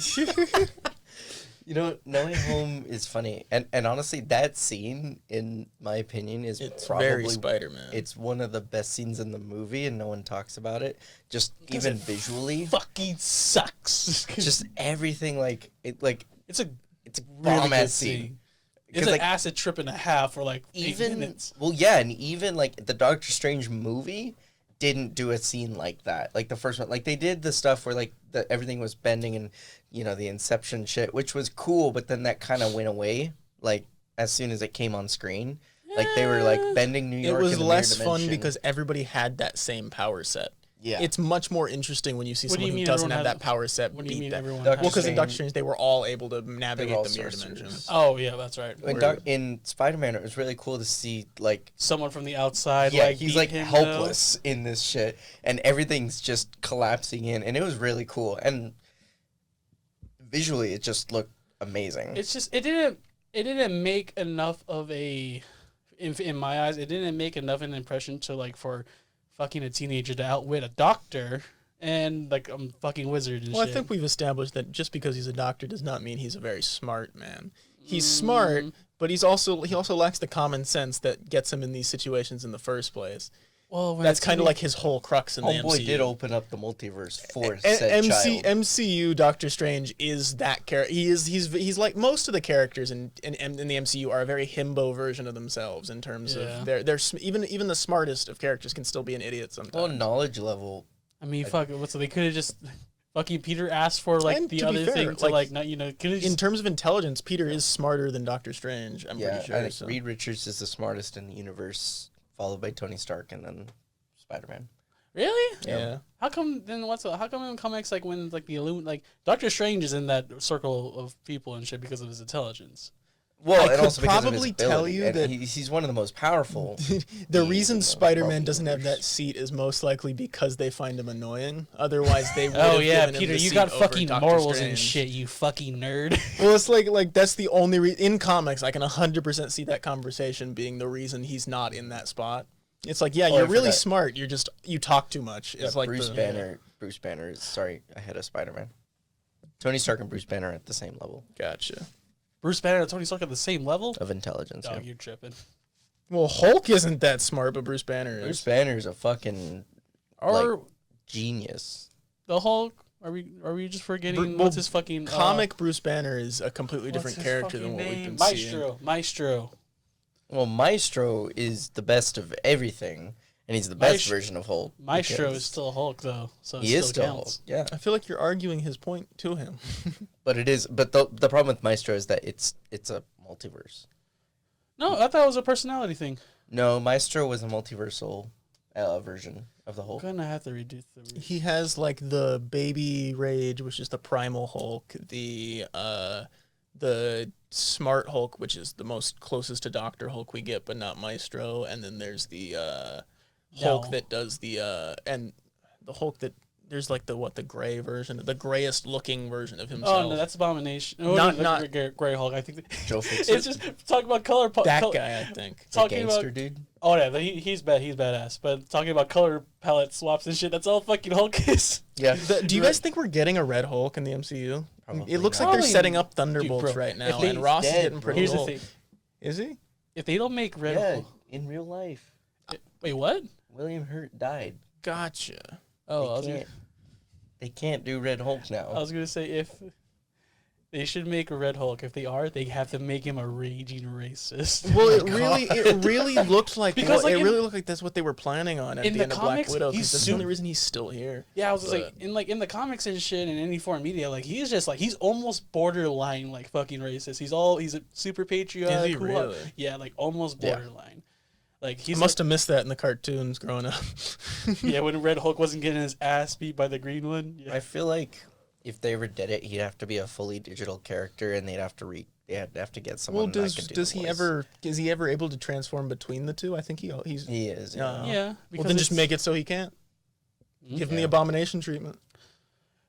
You know, No Way Home is funny. And honestly, that scene, in my opinion, is It's probably very Spider-Man. It's one of the best scenes in the movie, and no one talks about it. Just even visually, Fucking sucks. just everything like it's a it's a really bomb good ass scene. scene. It's 'Cause, an like, acid trip and a half for like 8 even minutes. well, yeah, and even like the Doctor Strange movie didn't do a scene like that. Like the first one, like they did the stuff where like everything was bending and the Inception shit, which was cool, but then that kind of went away. Like as soon as it came on screen, like they were like bending New It York. was in the less mirror fun dimension. because everybody had that same power set. Yeah. It's much more interesting when you see What do you someone who mean doesn't everyone have had- that power set. What do you beat mean that. everyone Doctor had- Well, because in Strange- Doctor Strange, they were all able to navigate all the mirror sorcerers. dimension. Oh yeah, that's right. in Spider-Man, it was really cool to see like Someone from the outside, yeah, like he's beat like him, helpless in this shit, and everything's just collapsing in, and it was really cool. And visually, it just looked amazing. It's just it didn't make enough of a in my eyes. It didn't make enough an impression to like for fucking a teenager to outwit a doctor and like a fucking wizard and Well, shit. I think we've established that just because he's a doctor does not mean he's a very smart man. He's smart, but he also lacks the common sense that gets him in these situations in the first place. well, when That's it's kind of me- like his whole crux in the Homeboy MCU. did open up the multiverse for A- said child. MCU Doctor Strange is that character. He's like most of the characters in the MCU are a very himbo version of themselves in terms Yeah. of even the smartest of characters can still be an idiot sometimes. Well, knowledge level. I mean, fuck. So they could have just fucking Peter asked for like And the to be other fair, thing to like, like not could have in just terms of intelligence, Peter is smarter than Doctor Strange. I'm Yeah, pretty sure. I think so. Reed Richards is the smartest in the universe, followed by Tony Stark and then Spider-Man. really. Yeah. How come then? How come in comics like when like Doctor Strange is in that circle of people and shit because of his intelligence? Well, I and could also because of his probably tell ability, you and that- he's one of the most powerful. The beings reason in the Spider-Man Marvel doesn't have that universe. seat is most likely because they find him annoying. Otherwise, they would Oh have yeah, given him Peter, the you seat got over fucking Doctor morals Strange. and shit, you fucking nerd. Well, it's like that's the only in comics I can 100% see that conversation being the reason he's not in that spot. It's like, yeah, Oh, I you're really forgot. smart. You talk too much. Yeah, It's like Bruce the, Banner. Bruce Banner is ahead of Spider-Man. Tony Stark and Bruce Banner are at the same level Gotcha. Bruce Banner and Tony Stark at the same level? of intelligence. Dog, Yeah. you're tripping. Well, Hulk isn't that smart, but Bruce Banner is. Bruce Banner is a fucking Or genius. the Hulk? Are we just forgetting well, what's his fucking Comic Bruce Banner is a completely what's different his character than fucking what we've name? been seeing. Maestro. Well, Maestro is the best of everything, and he's the best version of Hulk. Maestro because is still Hulk though, so it he is still still Hulk. counts. Yeah, I feel like you're arguing his point to him. but it is. But the problem with Maestro is that it's a multiverse. No, I thought it was a personality thing. No, Maestro was a multiversal version of the I'm Hulk. gonna have to redo the. He has like the baby rage, which is the primal Hulk, the the Smart Hulk, which is the most closest to Doctor Hulk we get, but not Maestro, and then there's the Hulk that does the and the Hulk that there's like the gray version, the grayest looking version of himself. Oh no, that's Abomination. Oh, Not- no, not- Gray Hulk. I think Joe Fixer. it's just talking about color. that guy, I think. The talking gangster about. dude. Oh yeah, he's badass. But talking about color palette swaps and shit, that's all fucking Hulk is. Yeah. Do you guys think we're getting a Red Hulk in the MCU? Probably It looks not. like they're Probably- setting up Dude, Thunderbolts bro, right now, if they- and Ross is dead, getting pretty Here's the old. thing: Is he? if they don't make Red Yeah, Hulk, in real life, wait, what? William Hurt died. Gotcha. Oh, They can't do Red Hulk now. I was gonna say if they should make a Red Hulk. If they are, they have to make him a raging racist. Well, Oh it really looked like Because, like, it in- really looked like that's what they were planning on at in the the end of comics, Black Widow. 'Cause he's that's the only reason he's still here. Yeah, I was just But- in the comics and shit and any foreign media, like he's just like he's almost borderline like fucking racist. He's a super patriotic. Is he who- really? Yeah, like almost Yeah. borderline. Like I he's must have missed that in the cartoons growing up. yeah, when Red Hulk wasn't getting his ass beat by the Green One. Yeah. I feel like if they ever did it, he'd have to be a fully digital character, and they'd have to get someone. Well, that could do does the he voice. ever is he ever able to transform between the two? I think he's. He is. Yeah. Yeah, Well, because then just it's- make it so he can't. Give him the Yeah. Abomination treatment.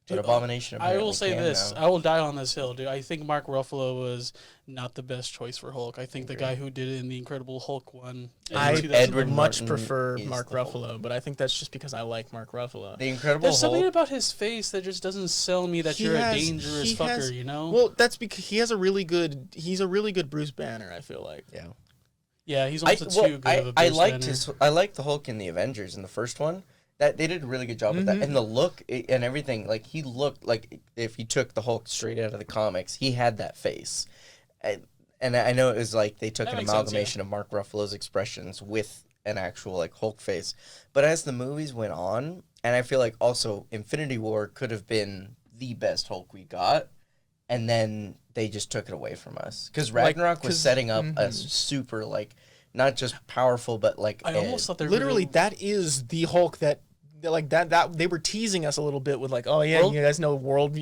But Dude, Abomination. I will apparently say can this: now. I will die on this hill, dude. I think Mark Ruffalo was not the best choice for Hulk. I think the guy who did it in the Incredible Hulk one. in I 2000 Edward much Norton prefer is Mark the Hulk. Ruffalo, but I think that's just because I like Mark Ruffalo. The Incredible There's something Hulk. about his face that just doesn't sell me that He you're has- a dangerous he fucker, has- you know? Well, that's because he's a really good Bruce Banner. I feel like. Yeah. yeah, he's almost too good of a I Bruce liked Banner. I liked the Hulk in the Avengers in the first one. That they did a really good job with that, and the look and everything. Like he looked like if you took the Hulk straight out of the comics, he had that face. And I know it was like they took That an makes sense, amalgamation of Mark Ruffalo's expressions with an actual like Hulk face. But as the movies went on, and I feel like also Infinity War could have been the best Hulk we got, and then they just took it away from us because Like, Ragnarok was 'cause- setting up a super like not just powerful but like I almost thought they were Literally, gonna- that is the Hulk that they were teasing us a little bit with like, oh yeah, World- you guys know World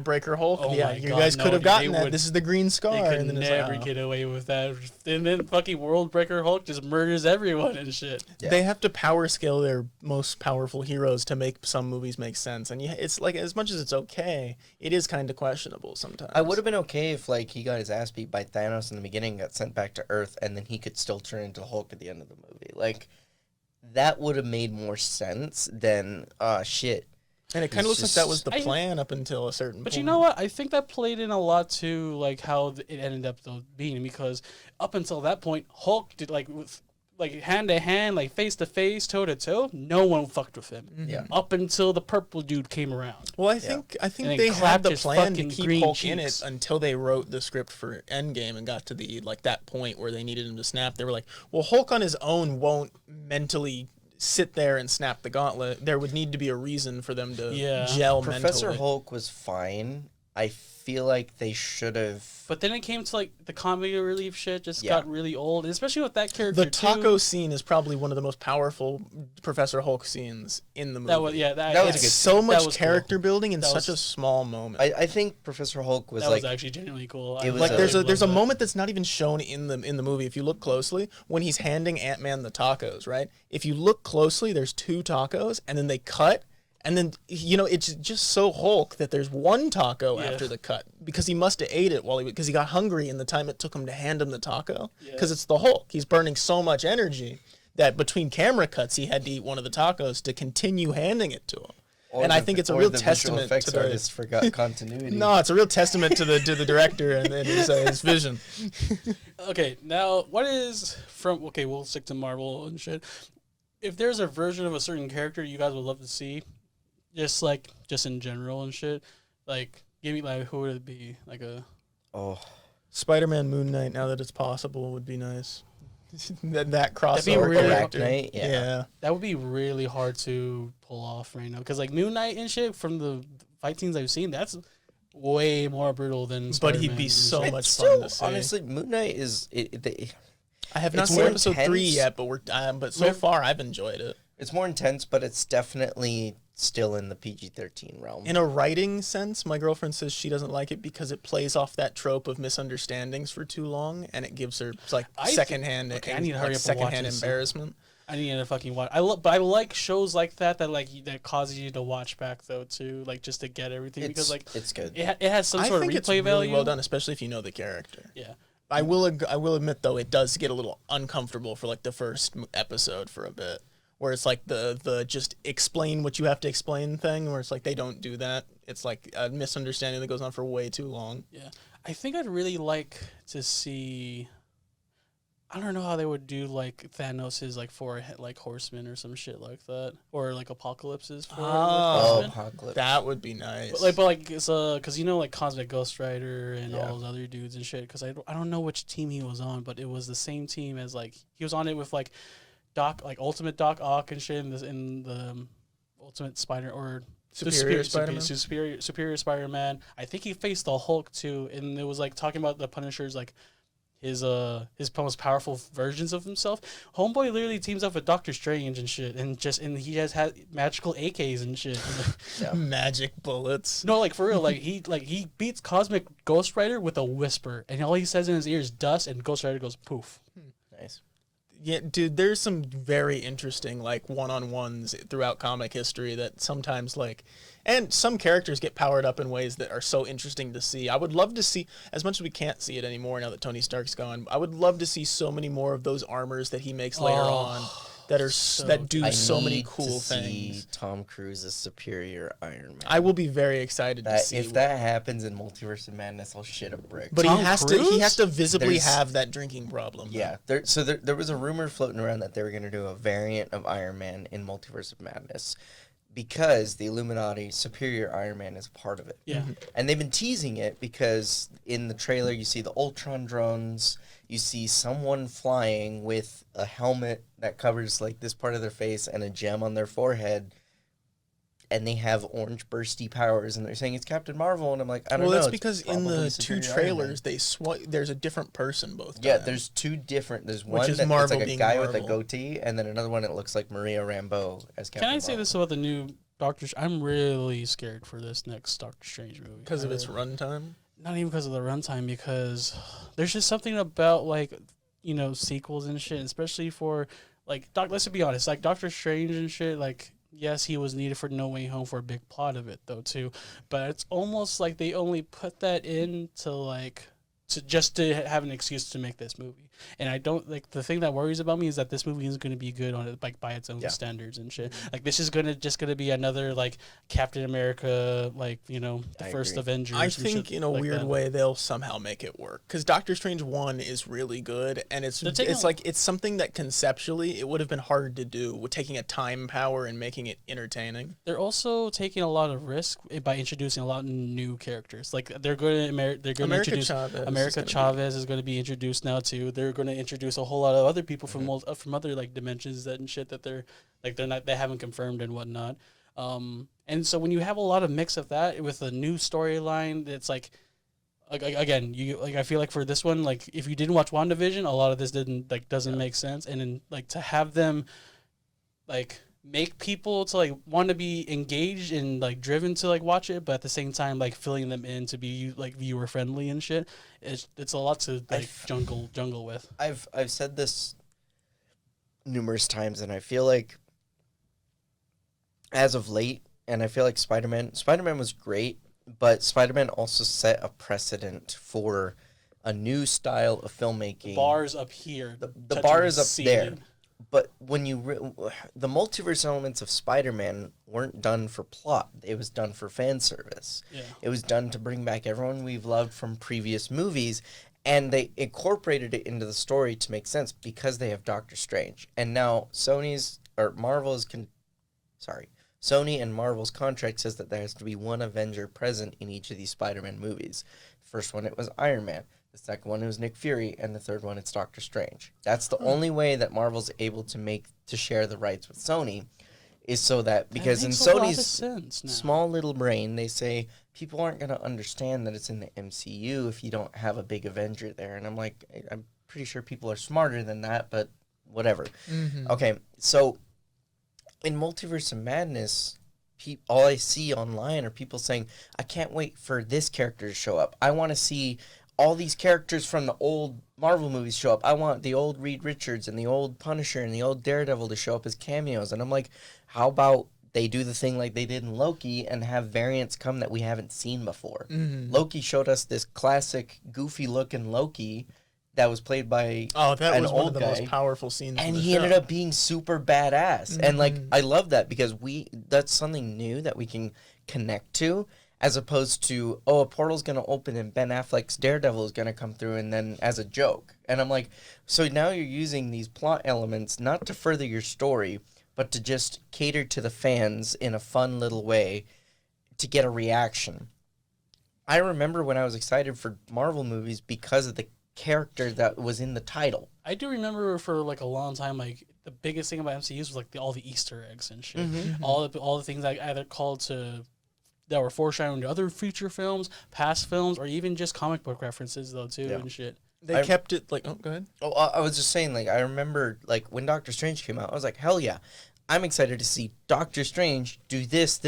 Breaker Hulk. Oh Yeah, my you God, guys no, could have dude, gotten they that. would- This is the green scar, They could and then it's never like, oh. get away with that. And then fucking World Breaker Hulk just murders everyone and shit. Yeah. They have to power scale their most powerful heroes to make some movies make sense, and it's like as much as it's okay, it is kind of questionable sometimes. I would have been okay if like he got his ass beat by Thanos in the beginning, got sent back to Earth, and then he could still turn into Hulk at the end of the movie. Like that would have made more sense than shit. and it kind of it's looks like that was just- the plan up until a certain. But point. you know what? I think that played in a lot to like how it ended up though being because up until that point, Hulk did like with like hand to hand, like face to face, toe to toe. No one fucked with him. Yeah. Up until the purple dude came around. Well, I think And they then had clapped the his plan to fucking keep green Hulk in it cheeks. until they wrote the script for Endgame and got to the like that point where they needed him to snap. They were like, well, Hulk on his own won't mentally sit there and snap the gauntlet. There would need to be a reason for them to Yeah. gel Professor mentally. Hulk was fine. I feel like they should have. But then it came to like the comic relief shit just Yeah. got really old, and especially with that character The taco too. scene is probably one of the most powerful Professor Hulk scenes in the movie. That was That was yeah, a It's good so that much was character building in That such a was- small moment. I think Professor Hulk was That like was actually genuinely cool. it was Like a- there's really there's a loved that. moment that's not even shown in the movie. If you look closely, when he's handing Ant-Man the tacos, right? If you look closely, there's 2 tacos, and then they cut, and then it's just so Hulk that there's 1 taco Yeah. after the cut because he must have ate it because he got hungry in the time it took him to hand him the taco because it's the Hulk. He's burning so much energy that between camera cuts he had to eat one of the tacos to continue handing it to him. or And I the- think it's a or real the visual testament effects to the artist forgot continuity. No, it's a real testament to the director and his vision. Okay, now what is from? Okay, we'll stick to Marvel and shit. If there's a version of a certain character you guys would love to see, just in general and shit, like give me like who would it be? Like a Oh, Spider-Man Moon Knight, now that it's possible, would be nice. that That'd be crossover really- character. Black Knight, yeah. that would be really hard to pull off right now because like Moon Knight and shit from the fight scenes I've seen, that's way more brutal than. But he'd Spider-Man be and so shit. much It's fun still, to see. honestly, Moon Knight is I have not it's seen more episode 3 intense. yet, but but so Wait. far I've enjoyed it. it's more intense, but it's definitely still in the PG-13 realm. In a writing sense, my girlfriend says she doesn't like it because it plays off that trope of misunderstandings for too long, and it gives her like secondhand, I need to hurry up and watch secondhand this. embarrassment. I need to fucking watch. But I like shows like that that causes you to watch back though too, like just to get everything because like it's good. it has some I sort of think replay it's really value. well done, especially if you know the character. Yeah. I will admit though, it does get a little uncomfortable for like the first episode for a bit, where it's like the just explain what you have to explain thing, where it's like they don't do that. It's like a misunderstanding that goes on for way too long. Yeah, I think I'd really like to see. I don't know how they would do like Thanos' like forehead, like Horseman or some shit like that, or like Apocalypse's forehead. Oh, with Horseman. Apocalypse. That would be nice. But like it's because you know like Cosmic Ghost Rider and all those other dudes and shit. Because I don't know which team he was on, but it was the same team as like he was on it with like Doc, like Ultimate Doc Ock and shit in the Ultimate Spider or Superior Spider-Man? Superior Spider-Man. I think he faced the Hulk too, and it was like talking about the Punisher's like his most powerful versions of himself. Homeboy literally teams up with Doctor Strange and shit, and he has had magical AKs and shit. Magic bullets. No, like for real, like he beats Cosmic Ghost Rider with a whisper, and all he says in his ear is dust, and Ghost Rider goes poof. Nice. Yeah, dude, there's some very interesting like one-on-ones throughout comic history that sometimes like, and some characters get powered up in ways that are so interesting to see. I would love to see, as much as we can't see it anymore now that Tony Stark's gone, I would love to see so many more of those armors that he makes later on that are that do so many need cool to see things. Tom Cruise's Superior Iron Man. I will be very excited to see If that happens in Multiverse of Madness, I'll shit a brick. But Tom he has Cruise? to visibly There's- have that drinking problem. Yeah, there was a rumor floating around that they were going to do a variant of Iron Man in Multiverse of Madness because the Illuminati Superior Iron Man is part of it. Yeah. And they've been teasing it because in the trailer you see the Ultron drones, you see someone flying with a helmet that covers like this part of their face and a gem on their forehead. And they have orange bursty powers, and they're saying it's Captain Marvel, and I'm like, I don't know. Well, that's it's because in probably the two Superior Iron Man. trailers there's a different person both times. Yeah, there's two different. There's one is that Marvel it's like a being guy with a Marvel. goatee, and then another one that looks like Maria Rambeau as Captain Can I say Marvel. this about the new Doctor? I'm really scared for this next Doctor Strange movie because of its runtime. Not even because of the runtime, because there's just something about like sequels and shit, especially for like let's be honest, like Doctor Strange and shit, like. Yes, he was needed for No Way Home for a big plot of it, though, too. But it's almost like they only put that in to have an excuse to make this movie. And I don't like the thing that worries about me is that this movie is going to be good on it like by its own standards and shit. Like this is just gonna be another like Captain America, like the first agree. Avengers. I and think shit in a like weird that. way they'll somehow make it work because Doctor Strange 1 is really good, and it's something that conceptually it would have been hard to do with taking a time power and making it entertaining. They're also taking a lot of risk by introducing a lot of new characters. Like they're going to introduce America Chavez is going to be introduced now too. They're going to introduce a whole lot of other people from other like dimensions that and shit that they haven't confirmed and whatnot. And so when you have a lot of mix of that with a new storyline, it's like again, I feel like for this one, like if you didn't watch WandaVision, a lot of this doesn't make sense, and then like to have them like make people to like want to be engaged and like driven to like watch it, but at the same time like filling them in to be like viewer friendly and shit. It's a lot to like jungle with. I've said this numerous times, and I feel like as of late, and I feel like Spider-Man was great, but Spider-Man also set a precedent for a new style of filmmaking. Bars up here. The bar is up there. But when the multiverse elements of Spider-Man weren't done for plot. It was done for fan service. Yeah. It was done to bring back everyone we've loved from previous movies, and they incorporated it into the story to make sense because they have Doctor Strange. And now Sony and Marvel's contract says that there has to be one Avenger present in each of these Spider-Man movies. The first one, it was Iron Man. The second one, it was Nick Fury. And the third one, it's Doctor Strange. That's the only way that Marvel's able to share the rights with Sony is so that, because in Sony's small little brain, they say people aren't going to understand that it's in the MCU if you don't have a big Avenger there. And I'm like, I'm pretty sure people are smarter than that, but whatever. Mm-hmm. Okay, so in Multiverse of Madness, all I see online are people saying, I can't wait for this character to show up. I want to see all these characters from the old Marvel movies show up. I want the old Reed Richards and the old Punisher and the old Daredevil to show up as cameos. And I'm like, how about they do the thing like they did in Loki and have variants come that we haven't seen before? Loki showed us this classic, goofy-looking Loki that was played by Oh, that an was one old of the guy, most powerful scenes. and in the he show. ended up being super badass. And like, I love that because that's something new that we can connect to, as opposed to, oh, a portal's gonna open and Ben Affleck's Daredevil is gonna come through, and then as a joke. And I'm like, so now you're using these plot elements not to further your story, but to just cater to the fans in a fun little way to get a reaction. I remember when I was excited for Marvel movies because of the character that was in the title. I do remember for like a long time, like the biggest thing about MCUs was like all the Easter eggs and shit. All the things I either called to that were foreshadowing to other future films, past films, or even just comic book references though too and shit. They kept it like, oh, go ahead. Oh, I was just saying, like, I remember, like, when Doctor Strange came out, I was like, hell yeah, I'm excited to see Doctor Strange do this,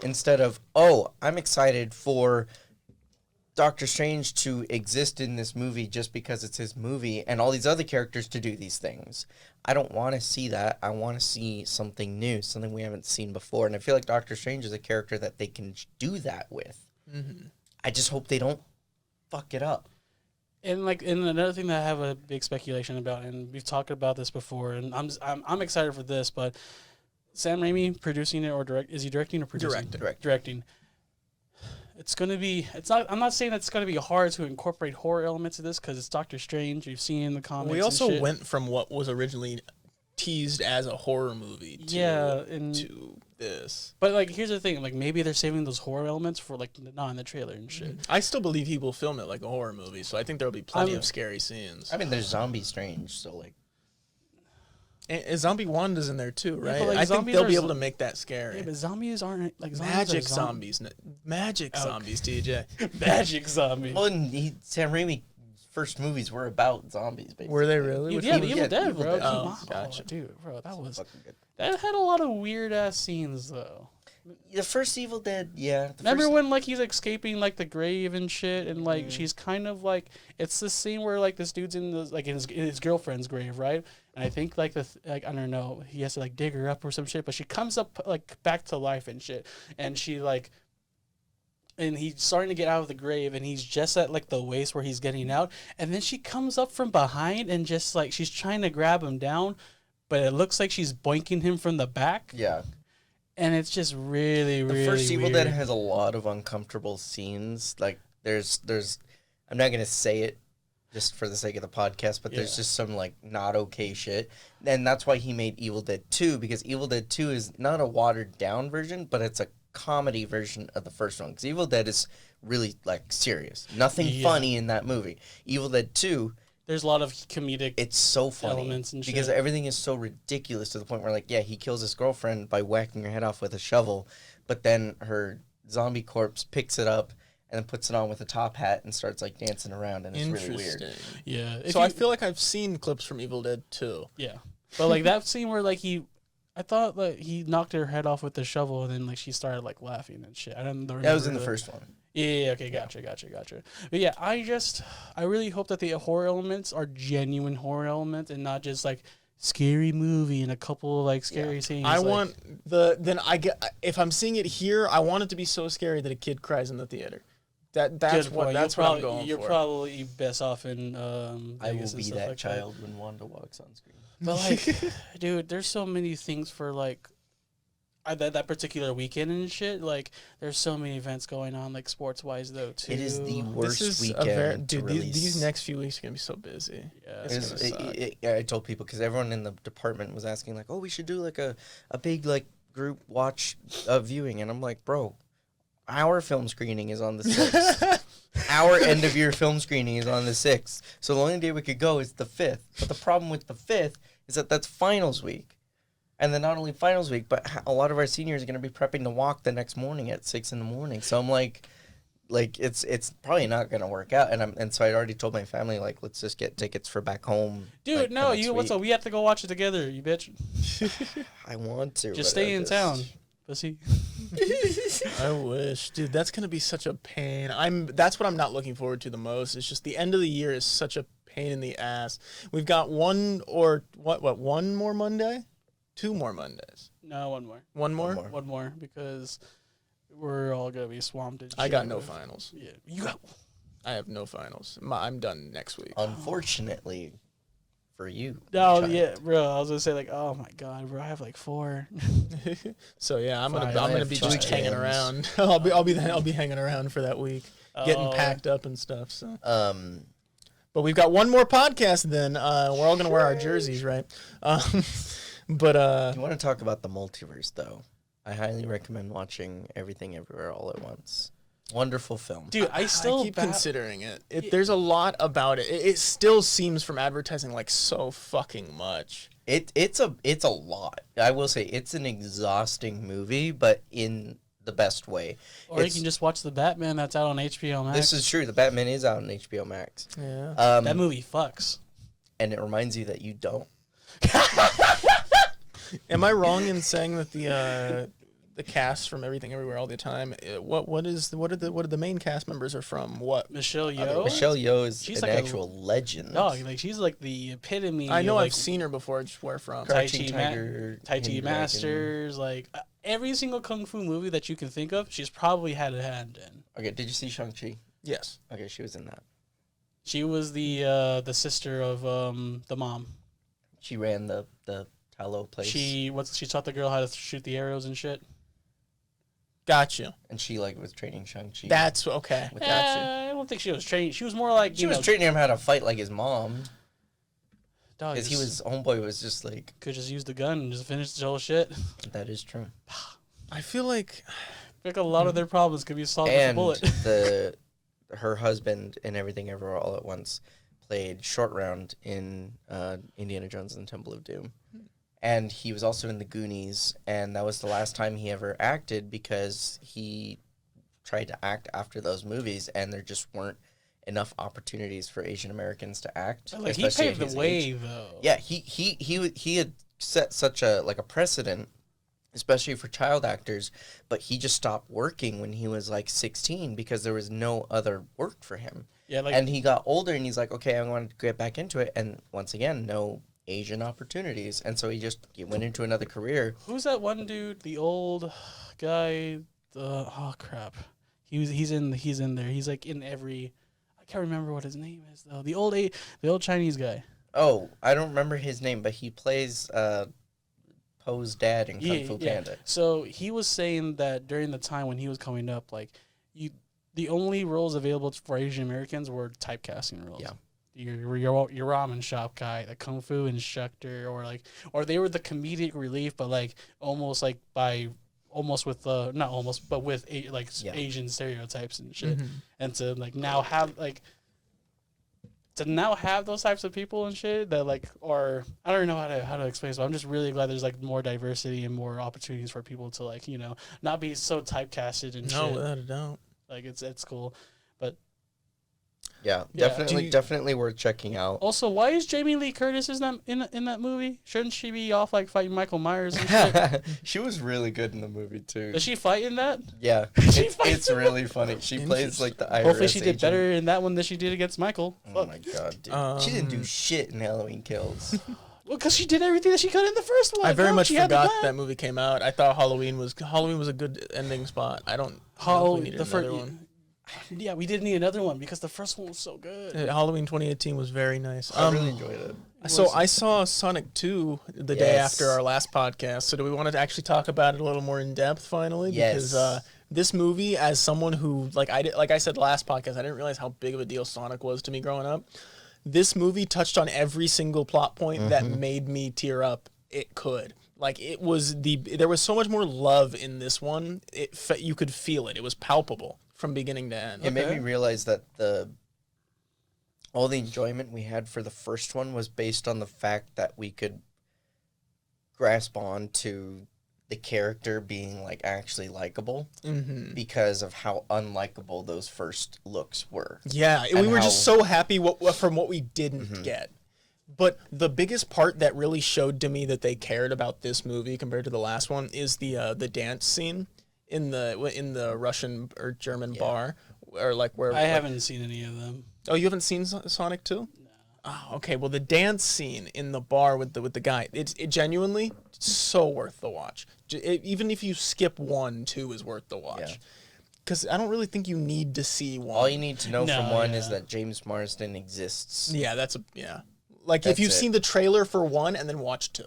instead of, oh, I'm excited for Doctor Strange to exist in this movie just because it's his movie and all these other characters to do these things. I don't want to see that. I want to see something new, something we haven't seen before. And I feel like Doctor Strange is a character that they can do that with. I just hope they don't fuck it up. And another thing that I have a big speculation about, and we've talked about this before, and I'm excited for this, but Sam Raimi producing it or is he directing or producing? Directing. It's gonna be. It's not. I'm not saying it's gonna be hard to incorporate horror elements of this because it's Doctor Strange. You've seen in the comics. We and also shit. went from what was originally teased as a horror movie to this. But like, here's the thing: like, maybe they're saving those horror elements for like not in the trailer and shit. I still believe he will film it like a horror movie, so I think there'll be plenty of scary scenes. I mean, there's Zombie Strange, so, like... And Zombie Wanda's in there too, right? but, like, I think zombies they'll are be able to make that scary. Yeah, but zombies aren't like Magic zombies. Zombies, TJ. Magic zombies. Well, and Sam Raimi's first movies were about zombies, basically. Were they really? Which Yeah, one the was Evil it? Dead, bro. Dead. Come on. Gotcha. Dude, bro, that was Fucking good. that had a lot of weird ass scenes though. The first Evil Dead, yeah. Remember when like he's escaping like the grave and shit, and like she's kind of like it's the scene where like this dude's in the like in his girlfriend's grave, right? And I think like like I don't know, he has to like dig her up or some shit, but she comes up like back to life and shit, and she like. And he's starting to get out of the grave, and he's just at like the waist where he's getting out, and then she comes up from behind and just like she's trying to grab him down, but it looks like she's boinking him from the back. Yeah. And it's just really, really The first Evil weird. Dead has a lot of uncomfortable scenes. Like, there's I'm not going to say it just for the sake of the podcast, but there's just some, like, not okay shit. And that's why he made Evil Dead 2, because Evil Dead 2 is not a watered-down version, but it's a comedy version of the first one. Because Evil Dead is really, like, serious. Nothing funny in that movie. Evil Dead 2... There's a lot of comedic. It's so funny elements and because shit. everything is so ridiculous to the point where, like, yeah, he kills his girlfriend by whacking her head off with a shovel, but then her zombie corpse picks it up and then puts it on with a top hat and starts like dancing around, and it's really weird. Yeah. So I feel like I've seen clips from Evil Dead 2. Yeah. But like that scene where like I thought like he knocked her head off with the shovel, and then like she started like laughing and shit. I don't remember. That was in the first one. Yeah, okay, gotcha. But yeah, I really hope that the horror elements are genuine horror elements and not just like scary movie and a couple of like scary scenes. I like, want if I'm seeing it here, I want it to be so scary that a kid cries in the theater. That's good what point. that's what I'm going You're for. probably best off in I will Vegas and be stuff that like child when Wanda walks on screen. But like, dude, there's so many things for like that particular weekend and shit. Like, there's so many events going on, like sports wise though too. It is the worst This is weekend. dude. to These next few weeks are gonna be so busy. Yeah. It's gonna suck. I told people because everyone in the department was asking like, oh, we should do like a big like group watch viewing, and I'm like, bro, our film screening is on the 6th. Our end of year film screening is on the 6th. So the only day we could go is the 5th. But the problem with the 5th is that that's finals week. And then not only finals week, but a lot of our seniors are going to be prepping to walk the next morning at 6 in the morning. So I'm like it's probably not going to work out. And so I already told my family, like, let's just get tickets for back home. Dude, like, no, the next what's week. up? We have to go watch it together, you bitch. I want to. Just but stay I in town. pussy. I wish, dude. That's gonna be such a pain. That's what I'm not looking forward to the most. It's just the end of the year is such a pain in the ass. We've got one more Monday, 2 more Mondays. No, one more. One more. One more because we're all gonna be swamped. In I got shit no with- finals. Yeah, you got. I have no finals. I'm done next week. Unfortunately for you. No, child. yeah, bro. I was gonna say like, oh my god, bro. I have like 4. So yeah, I'm Fine, gonna I be have just 2 hanging exams. around. I'll be hanging around for that week, getting Oh. packed up and stuff. So, Um, but we've got one more podcast. Then we're all gonna wear our jerseys, right? But if you want to talk about the multiverse, though, I highly recommend watching Everything Everywhere All at Once. Wonderful film. Dude, I still keep considering it. There's a lot about it. It still seems from advertising like so fucking much. It's a lot. I will say it's an exhausting movie, but in the best way. Or you can just watch the Batman that's out on HBO Max. This is true. The Batman is out on HBO Max. Yeah. That movie fucks. And it reminds you that you don't. Am I wrong in saying that the cast from Everything Everywhere All the Time? What are the main cast members are from? What? Michelle Yeoh. Michelle Yeoh is She's an like a actual legend. Dog, like she's like the epitome. I know of, I've like, seen her before. Just where from? Tai Crouching Chi Tiger, Tai Chi Hidden Dragon. Masters, like every single kung fu movie that you can think of, she's probably had a hand in. Okay, did you see Shang-Chi? Yes. Okay, she was in that. She was the sister of the mom. She ran the tallow place. She taught the girl how to shoot the arrows and shit. Got you. And she like was training Shang-Chi. That's okay. With Got you. I don't think she was trained. She was more like She was training him how to fight like his mom. dog. Because he was, homeboy was just like, could just use the gun and just finish the whole shit. that is true. I feel like Like a lot of their problems could be solved with a And bullet. her husband in Everything Everywhere All at Once played Short Round in Indiana Jones and the Temple of Doom. And he was also in The Goonies, and that was the last time he ever acted because he tried to act after those movies, and there just weren't enough opportunities for Asian Americans to act. Like he especially at paved his the way age. though. Yeah, he had set such a precedent, especially for child actors, but he just stopped working when he was like 16 because there was no other work for him. Yeah, like And he got older and he's like, okay, I want to get back into it. And once again, no Asian opportunities. And so he went into another career. who's that one dude? The old guy. Oh crap. He's in there. He's like in every. I can't remember what his name is though. The old Chinese guy. Oh, I don't remember his name, but he plays Poe's dad in Kung Fu Panda. So he was saying that during the time when he was coming up, like the only roles available for Asian Americans were typecasting roles. Yeah. Your ramen shop guy, the kung fu instructor, or they were the comedic relief, but like almost like by almost with not almost, but with Yeah. Asian stereotypes and shit, Mhm. and to like now have those types of people and shit that like are I don't know how to explain this, but I'm just really glad there's like more diversity and more opportunities for people to like not be so typecasted and No, shit. without a doubt. Like it's cool. Yeah, Yeah. definitely worth checking out. Also, why is Jamie Lee Curtis in that movie? Shouldn't she be off like fighting Michael Myers and shit? She was really good in the movie too. Does she fight in that? Yeah, She it's fights really funny. She plays like the IRS Hopefully she did agent. better in that one than she did against Michael. Oh my god, dude. She didn't do Um, shit in Halloween Kills. Well, because she did everything that she could in the first one. I very bro. much She had the forgot plan. that movie came out. I thought Halloween was a good ending spot. I don't know if we needed another one. Yeah, we did need another one because the first one was so good. Halloween 2018 was very nice. I really enjoyed it. So I saw Sonic 2 the day Yes. after our last podcast. So do we want to actually talk about it a little more in depth finally? Yes. Because this movie, as someone who like I said last podcast, I didn't realize how big of a deal Sonic was to me growing up. This movie touched on every single plot point that made me tear up. It could. Like there was so much more love in this one. You could feel it. It was palpable from beginning to end. It made me realize that all the enjoyment we had for the first one was based on the fact that we could grasp on to the character being like actually likable because of how unlikable those first looks were. Yeah, And we were how- just so happy from what we didn't get. But the biggest part that really showed to me that they cared about this movie compared to the last one is the dance scene in the Russian or German bar, or like where I haven't seen any of them. Oh, you haven't seen Sonic 2? No. Oh, okay. Well, the dance scene in the bar with the guy, it genuinely so worth the watch. Even if you skip 1, 2 is worth the watch. Because I don't really think you need to see 1. All you need to know from 1 is that James Marsden exists. Yeah, Like if you've seen the trailer for 1 and then watch 2.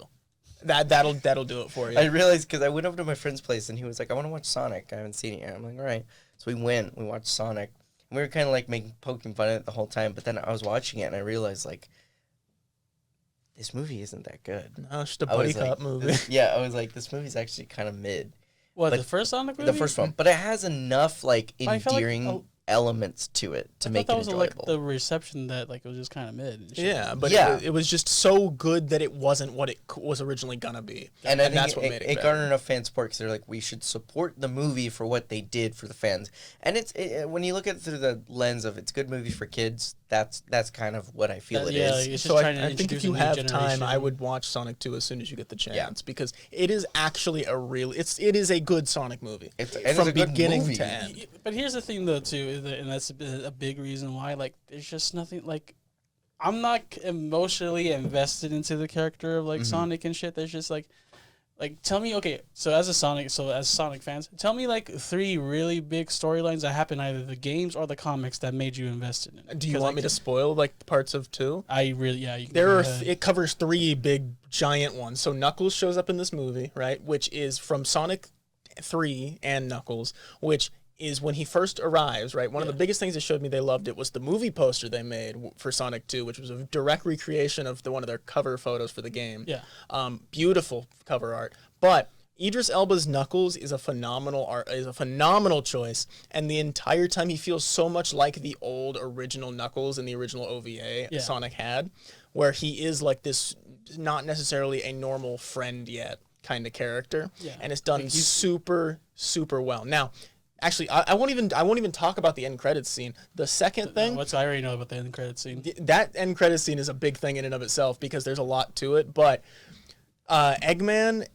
That'll do it for you. I realized because I went over to my friend's place and he was like, I want to watch Sonic. I haven't seen it yet. I'm like, all right. So we watched Sonic. And we were kind of like poking fun at it the whole time. But then I was watching it and I realized, like, this movie isn't that good. No, it's just a buddy cop movie. I was like, this movie's actually kind of mid. What, But the first Sonic movie? The first one. But it has enough, like, I felt like endearing elements to it to make it that was enjoyable. like the reception that like it was just kind of mid. And shit. Yeah, but Yeah. it was just so good that it wasn't what it was originally gonna be, And I think that's what made it it better. garnered enough fan support because they're like, we should support the movie for what they did for the fans. And when you look at it through the lens of it's a good movie for kids, that's kind of what I feel it is. It's just So trying to I think if introduce a you new have time, generation. I would watch Sonic 2 as soon as you get the chance because it is actually it is a good Sonic movie It's from a good beginning movie. to end. But here's the thing, though, too, is that, and that's a big reason why. Like, there's just nothing. Like, I'm not emotionally invested into the character of like Sonic and shit. There's just like, tell me, okay. So as Sonic fans, tell me like 3 really big storylines that happen either the games or the comics that made you invested in it. Do you want me to spoil like parts of 2? I really, yeah. You can There go are ahead. it covers 3 big giant ones. So Knuckles shows up in this movie, right? Which is from Sonic 3 and Knuckles, which is when he first arrives, right? One of the biggest things that showed me they loved it was the movie poster they made for Sonic 2, which was a direct recreation of one of their cover photos for the game. Yeah. Beautiful cover art. But Idris Elba's Knuckles is a phenomenal choice, and the entire time he feels so much like the old original Knuckles in the original OVA Sonic had, where he is like this not necessarily a normal friend yet kind of character, and it's done super well. Now, actually, I won't even talk about the end credits scene. The second thing, I already know about the end credits scene. that end credits scene is a big thing in and of itself because there's a lot to it. But Eggman,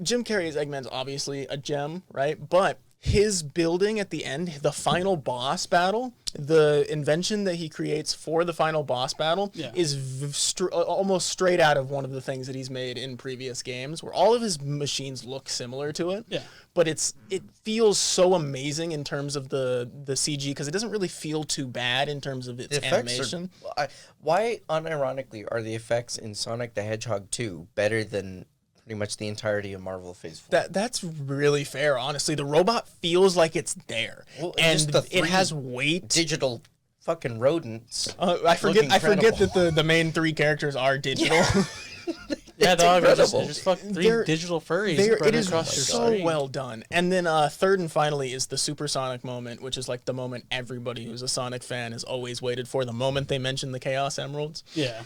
Jim Carrey's Eggman's obviously a gem, right? But his building at the end, the final boss battle, the invention that he creates for the final boss battle is almost straight out of one of the things that he's made in previous games, where all of his machines look similar to it. Yeah. But it feels so amazing in terms of the CG because it doesn't really feel too bad in terms of its The effects animation. why, unironically, are the effects in Sonic the Hedgehog 2 better than pretty much the entirety of Marvel Phase 4? That's really fair, honestly. The robot feels like it's there, Well, and just the it 3 has weight. digital fucking rodents. I forget incredible. that the main 3 characters are digital. Yeah, dog. It's incredible. just fucking 3 They're- digital furries It spread is across your so screen. well done. And then third and finally is the Supersonic moment, which is like the moment everybody who's a Sonic fan has always waited for. The moment they mention the Chaos Emeralds. Yeah.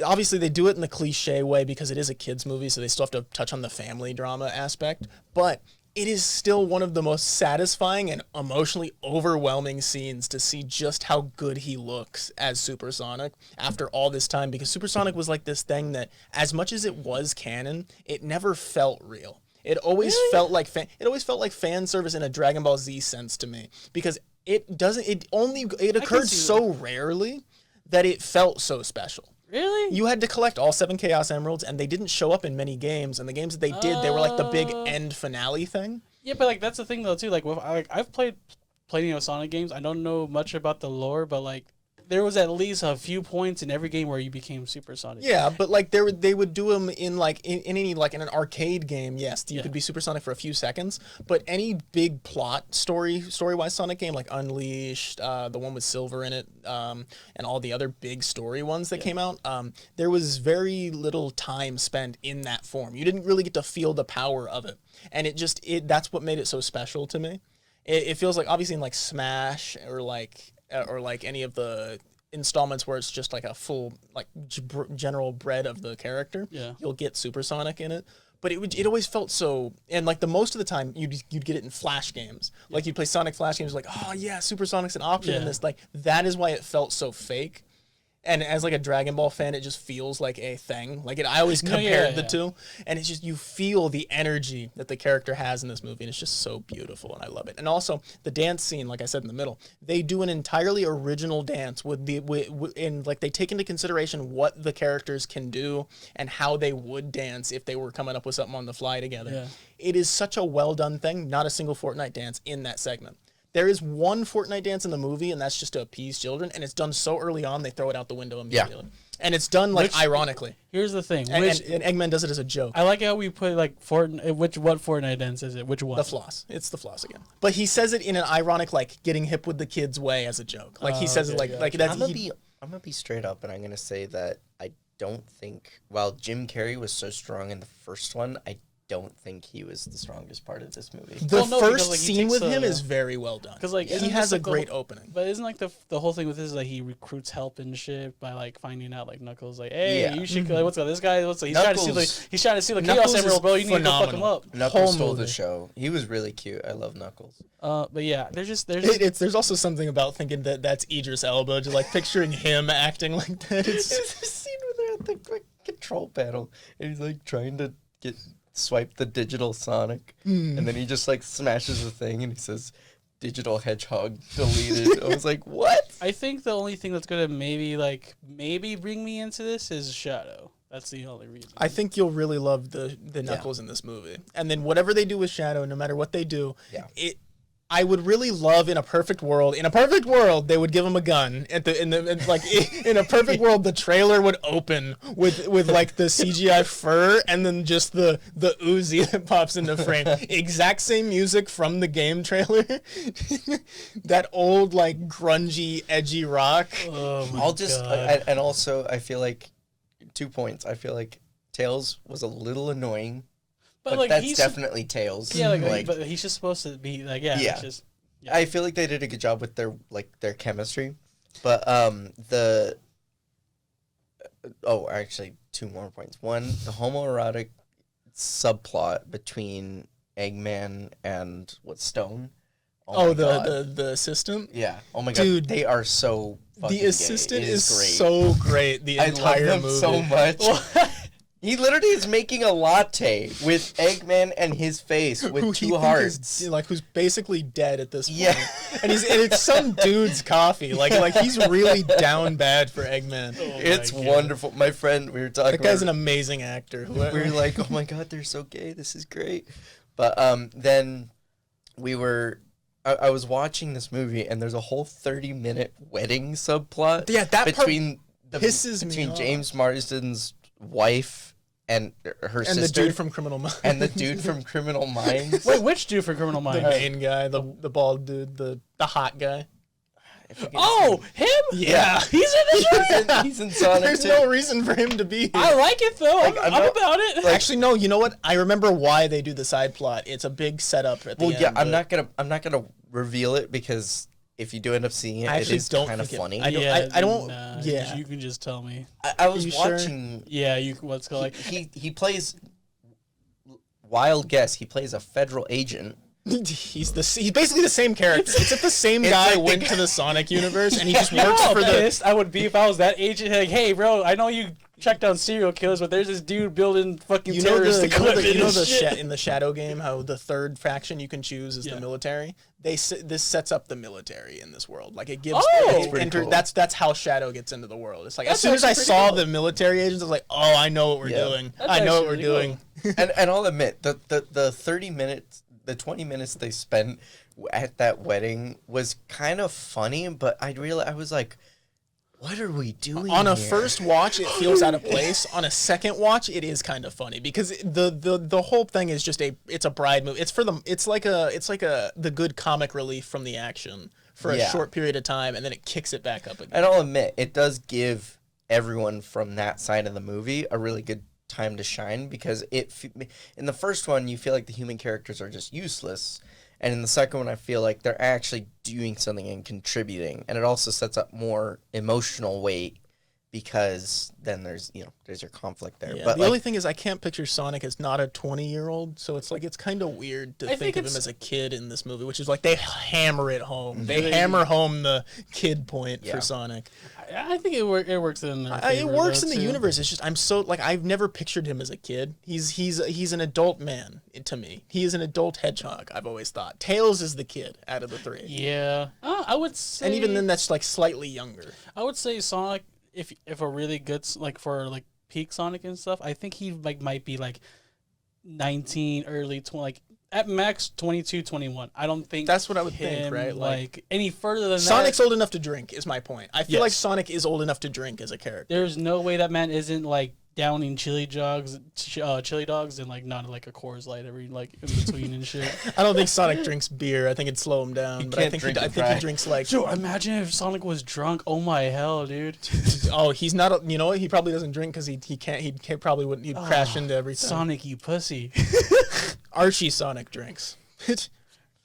Obviously they do it in the cliche way because it is a kids movie, so they still have to touch on the family drama aspect. But it is still one of the most satisfying and emotionally overwhelming scenes to see just how good he looks as Supersonic after all this time, because Supersonic was like this thing that, as much as it was canon, it never felt real. It always felt like fan service in a Dragon Ball Z sense to me, because it occurred see so rarely that it felt so special. Really? You had to collect all 7 Chaos Emeralds, and they didn't show up in many games. And the games that they did, they were like the big end finale thing. Yeah, but like that's the thing though too. Like, I've played plenty of Sonic games. I don't know much about the lore, but like there was at least a few points in every game where you became Super Sonic. Yeah, but like they would do them in like in any like in an arcade game. Yes, you could be Supersonic for a few seconds, but any big plot story-wise Sonic game like Unleashed, the one with Silver in it, and all the other big story ones that came out, there was very little time spent in that form. You didn't really get to feel the power of it, and that's what made it so special to me. It feels like obviously in like Smash or like any of the installments where it's just like a full like general bread of the character, you'll get Supersonic in it. But it always felt so, and like the most of the time you'd get it in Flash games. Like you'd play Sonic Flash games, like, oh yeah, Supersonic's an option in this. Like that is why it felt so fake. And as like a Dragon Ball fan, it just feels like a thing. Like I always No, compared the yeah. two, and it's just you feel the energy that the character has in this movie, and it's just so beautiful, and I love it. And also the dance scene, like I said in the middle, they do an entirely original dance in like they take into consideration what the characters can do and how they would dance if they were coming up with something on the fly together. Yeah. It is such a well done thing. Not a single Fortnite dance in that segment. There is one Fortnite dance in the movie, and that's just to appease children, and it's done so early on they throw it out the window immediately. And it's done like ironically. Here's the thing. And, Which and Eggman does it as a joke. I like how we put like Fortnite. What Fortnite dance is it? Which one? The floss. It's the floss again. But he says it in an ironic, like getting hip with the kids way as a joke. Like he says it okay, like that's. I'm gonna be straight up, and I'm gonna say that I don't think while Jim Carrey was so strong in the first one, I don't think he was the strongest part of this movie. The Well, no, first because, like, he scene takes with him the- is very well done. 'Cause, like, he isn't has this, a like, the great whole- opening. But isn't like the whole thing with this is like he recruits help and shit by like finding out like Knuckles like, hey, Yeah. you should go. What's this guy? He's trying to see Knuckles- he's trying to see the Knuckles Chaos Emerald, is bro. You need to go fuck him phenomenal. up. Knuckles Whole stole the movie. show. He was really cute. I love Knuckles. But yeah, there's There's also something about thinking that that's Idris Elba, just like picturing him acting like that. It's There's a scene where they're at the like, control panel, and he's like trying to swipe the digital Sonic, and then he just like smashes the thing, and he says, "Digital Hedgehog deleted." I was like, "What?" I think the only thing that's gonna maybe bring me into this is Shadow. That's the only reason. I think you'll really love the Knuckles in this movie. And then whatever they do with Shadow, no matter what they do, Yeah. I would really love in a perfect world, they would give him a gun in a perfect world, the trailer would open with like the CGI fur and then just the Uzi that pops into frame. Exact same music from the game trailer. That old like grungy, edgy rock. Oh my I'll just God. and also I feel like 2 points. I feel like Tails was a little annoying, but like that's he's definitely Tails. yeah, like but he's just supposed to be like Yeah. It's just I feel like they did a good job with their chemistry, but actually 2 more points. One, the homoerotic subplot between Eggman and Stone. Oh, my God. the assistant. Yeah. Oh my God. Dude, they are so fucking The gay. assistant It is great. so great. The I entire love him movie. so much. He literally is making a latte with Eggman and his face with Who he 2 think hearts. is, like who's basically dead at this point. Yeah. and it's some dude's coffee. Like he's really down bad for Eggman. It's God. wonderful. My friend, we were talking That guy's an about, amazing actor. we were like, oh my God, they're so gay. This is great. But then I was watching this movie, and there's a whole 30-minute wedding subplot. Yeah, that part between pisses me off. James Marsden's wife and her and sister, the dude from Criminal Minds. and the dude from Criminal Minds. Wait, which dude for Criminal the Minds? main guy, the bald dude, the hot guy. I forget his Oh, name. him? Yeah. He's in this movie. He's in Sonic There's too. no reason for him to be here. I like it though. Like, I'm I'm not- about it. Actually, no. You know what? I remember why they do the side plot. It's a big setup at the Well, end. yeah, but I'm not gonna reveal it because if you do end up seeing it, I it actually is don't kind of think it- funny. I don't- I don't- Nah, yeah. You can just tell me. I was you sure? watching. Yeah, you. What's called like? He plays. Wild guess. He plays a federal agent. He's basically the same character. Except the same It's guy like went the- to the Sonic universe and he just You know works how for the. pissed I would be if I was that agent. Like, hey, bro, I know you track down serial killers, but there's this dude building fucking You know terrorist the equipment. you know and the shit. in the Shadow game how the third faction you can choose is Yeah. the military. This sets up the military in this world. Like it gives. Oh! it That's pretty cool. That's how Shadow gets into the world. It's like as That's soon as I actually saw pretty cool. the military agents, I was like, oh, I know what we're Yeah. doing. That's I know what we're actually really doing. and I'll admit the 30 minutes, the 20 minutes they spent at that wedding was kind of funny, but I was like, what are we doing On a here? first watch, it feels out of place. On a second watch, it is kind of funny because the whole thing is just it's a bride movie. It's like the good comic relief from the action for a Yeah. short period of time, and then it kicks it back up again. And I'll admit, it does give everyone from that side of the movie a really good time to shine because in the first one, you feel like the human characters are just useless. And in the second one, I feel like they're actually doing something and contributing. And it also sets up more emotional weight because then there's there's your conflict there. Yeah, But the like, only thing is I can't picture Sonic as not a 20-year-old, so it's like it's kind of weird to I think think of him it's- as a kid in this movie, which is like they hammer it home. They They- hammer home the kid point Yeah. for Sonic. I think it works in their It favor, works though, in the too. universe. It's just I'm so like I've never pictured him as a kid. He's an adult man to me. He is an adult hedgehog. I've always thought Tails is the kid out of the three, Yeah, I would say. and even then that's like slightly younger. I would say Sonic, if a really good for like peak Sonic and stuff, I think he like might be like 19, early 20, like at max 22, 21. I don't think That's what I would think, him, right? Like any further than Sonic's that. old enough to drink is my point. I feel like Yes. Sonic is old enough to drink as a character. There's no way that man isn't like downing chili dogs and like not like a Coors Light every like in between and shit. I don't think Sonic drinks beer. I think it'd slow him down. But I can't think drink I and think he drive. drinks like. Yo, imagine if Sonic was drunk. Oh my hell, dude. Oh, he's not. You know what? He probably doesn't drink because he can't. He probably wouldn't. He'd crash into everything. Sonic, you pussy. Archie Sonic drinks.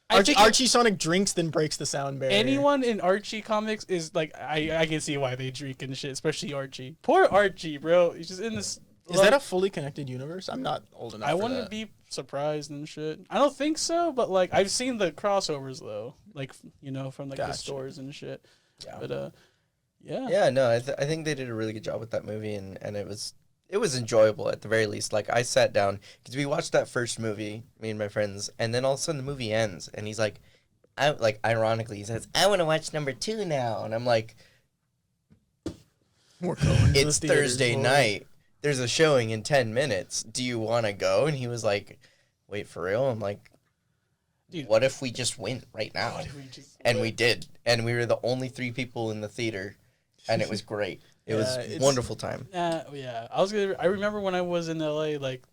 I think Archie Sonic drinks, then breaks the sound barrier. anyone in Archie comics is like I can see why they drink and shit, especially Archie. Poor Archie, bro. He's just in this. Is that a fully connected universe? I'm not old enough. I for wouldn't that. be surprised and shit. I don't think so, but like I've seen the crossovers though, like from like the Gotcha. stores and shit. Yeah. But yeah. yeah, no, I think they did a really good job with that movie, and it was enjoyable at the very least. Like I sat down because we watched that first movie, me and my friends, and then all of a sudden the movie ends, and he's like, ironically, he says, "I want to watch number 2 now," and I'm like, We're going to the "It's theaters, Thursday boys. night. There's a showing in 10 minutes. Do you want to go?" And he was like, "Wait, for real?" I'm like, Dude. "What if we just went right now?" And we did, and we were the only 3 people in the theater, and it was great. It was Yeah, it's- wonderful time. Yeah. I remember when I was in LA, like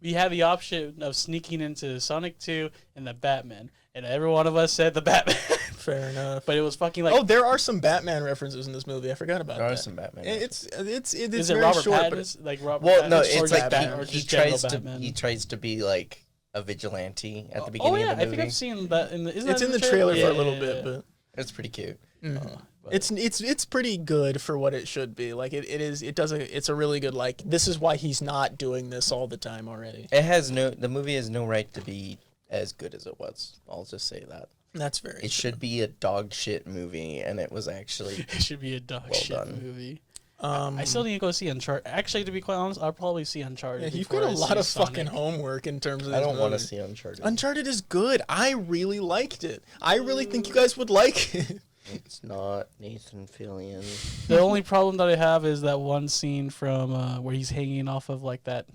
we had the option of sneaking into Sonic 2 and the Batman, and every one of us said the Batman. Fair enough. But it was fucking like, Oh, there are some Batman references in this movie. I forgot about There are that. some Batman. It's is it very Robert short, Pattinson? Like Robert Well, no, Pattinson, or it's just like Bat- or he just general tries to Batman? he tries to be like a vigilante at the Oh beginning yeah, of the I movie. think I've seen that in the. Isn't it's that in the trailer for Yeah, a little yeah, bit, yeah. but It's pretty cute. But- it's pretty good for what it should be. Like it's a really good, like, this is why he's not doing this all the time already. The movie has no right to be as good as it was. I'll just say that. That's very It true. should be a dog shit movie, and it was actually It should be a dog Well shit done. movie. Um, I still need to go see Uncharted. Actually, to be quite honest, I'll probably see Uncharted. yeah, you've before got a I lot see of Sonic. fucking homework in terms of this I don't want to movie. see Uncharted. Uncharted is good. I really liked it. I really think you guys would like it. It's not Nathan Fillion. The only problem that I have is that one scene from where he's hanging off of like that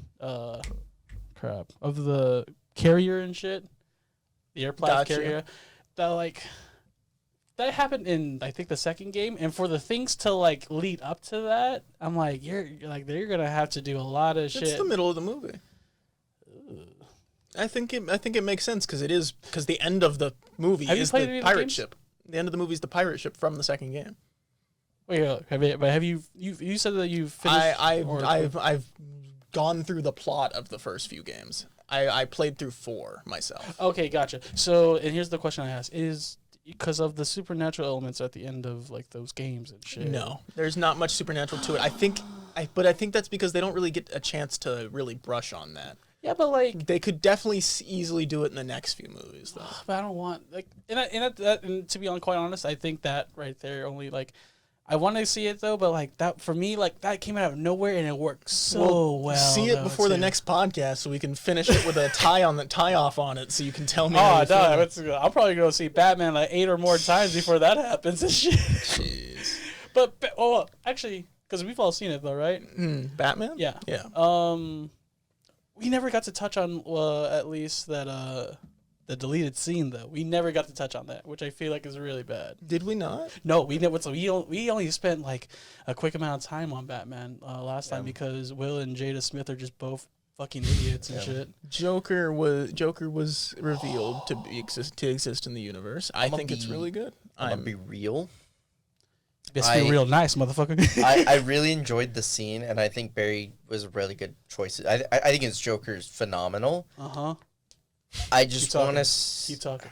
crap of the carrier and shit, the airplane Gotcha. carrier. That like that happened in I think the second game, and for the things to like lead up to that, I'm like you're like they're gonna have to do a lot of It's shit. the middle of the movie. I think it makes sense because the end of the movie Have you is played the any of the pirate games? ship. The end of the movie is the pirate ship from the second game. Wait, have you said that you've finished? I've gone through the plot of the first few games. I played through 4 myself. Okay, gotcha. So, and here's the question I ask: is because of the supernatural elements at the end of like those games and shit? No, there's not much supernatural to it. I think that's because they don't really get a chance to really brush on that. Yeah, but like, They could definitely easily do it in the next few movies, though. but I don't want like, and to be quite honest, I think that right there only like, I want to see it though, but like that for me, like that came out of nowhere and it worked so well. See it though, before the too. next podcast, so we can finish it with a tie off on it, so you can tell me. Oh how you feel. no, I'll probably go see Batman like 8 or more times before that happens and shit. Jeez. But actually, because we've all seen it though, right? Batman? Yeah. Yeah. We never got to touch on at least that the deleted scene though. We never got to touch on that, which I feel like is really bad. Did we not? No, we never. So we only spent like a quick amount of time on Batman last time because Will and Jada Smith are just both fucking idiots and shit. Joker was revealed to exist in the universe. I I'ma think it's be- really good. I'm gonna be real. Best feel I- real nice, motherfucker. I really enjoyed the scene, and I think Barry was a really good choice. I think his Joker's phenomenal. Uh huh. I just talking. want to. Keep talking.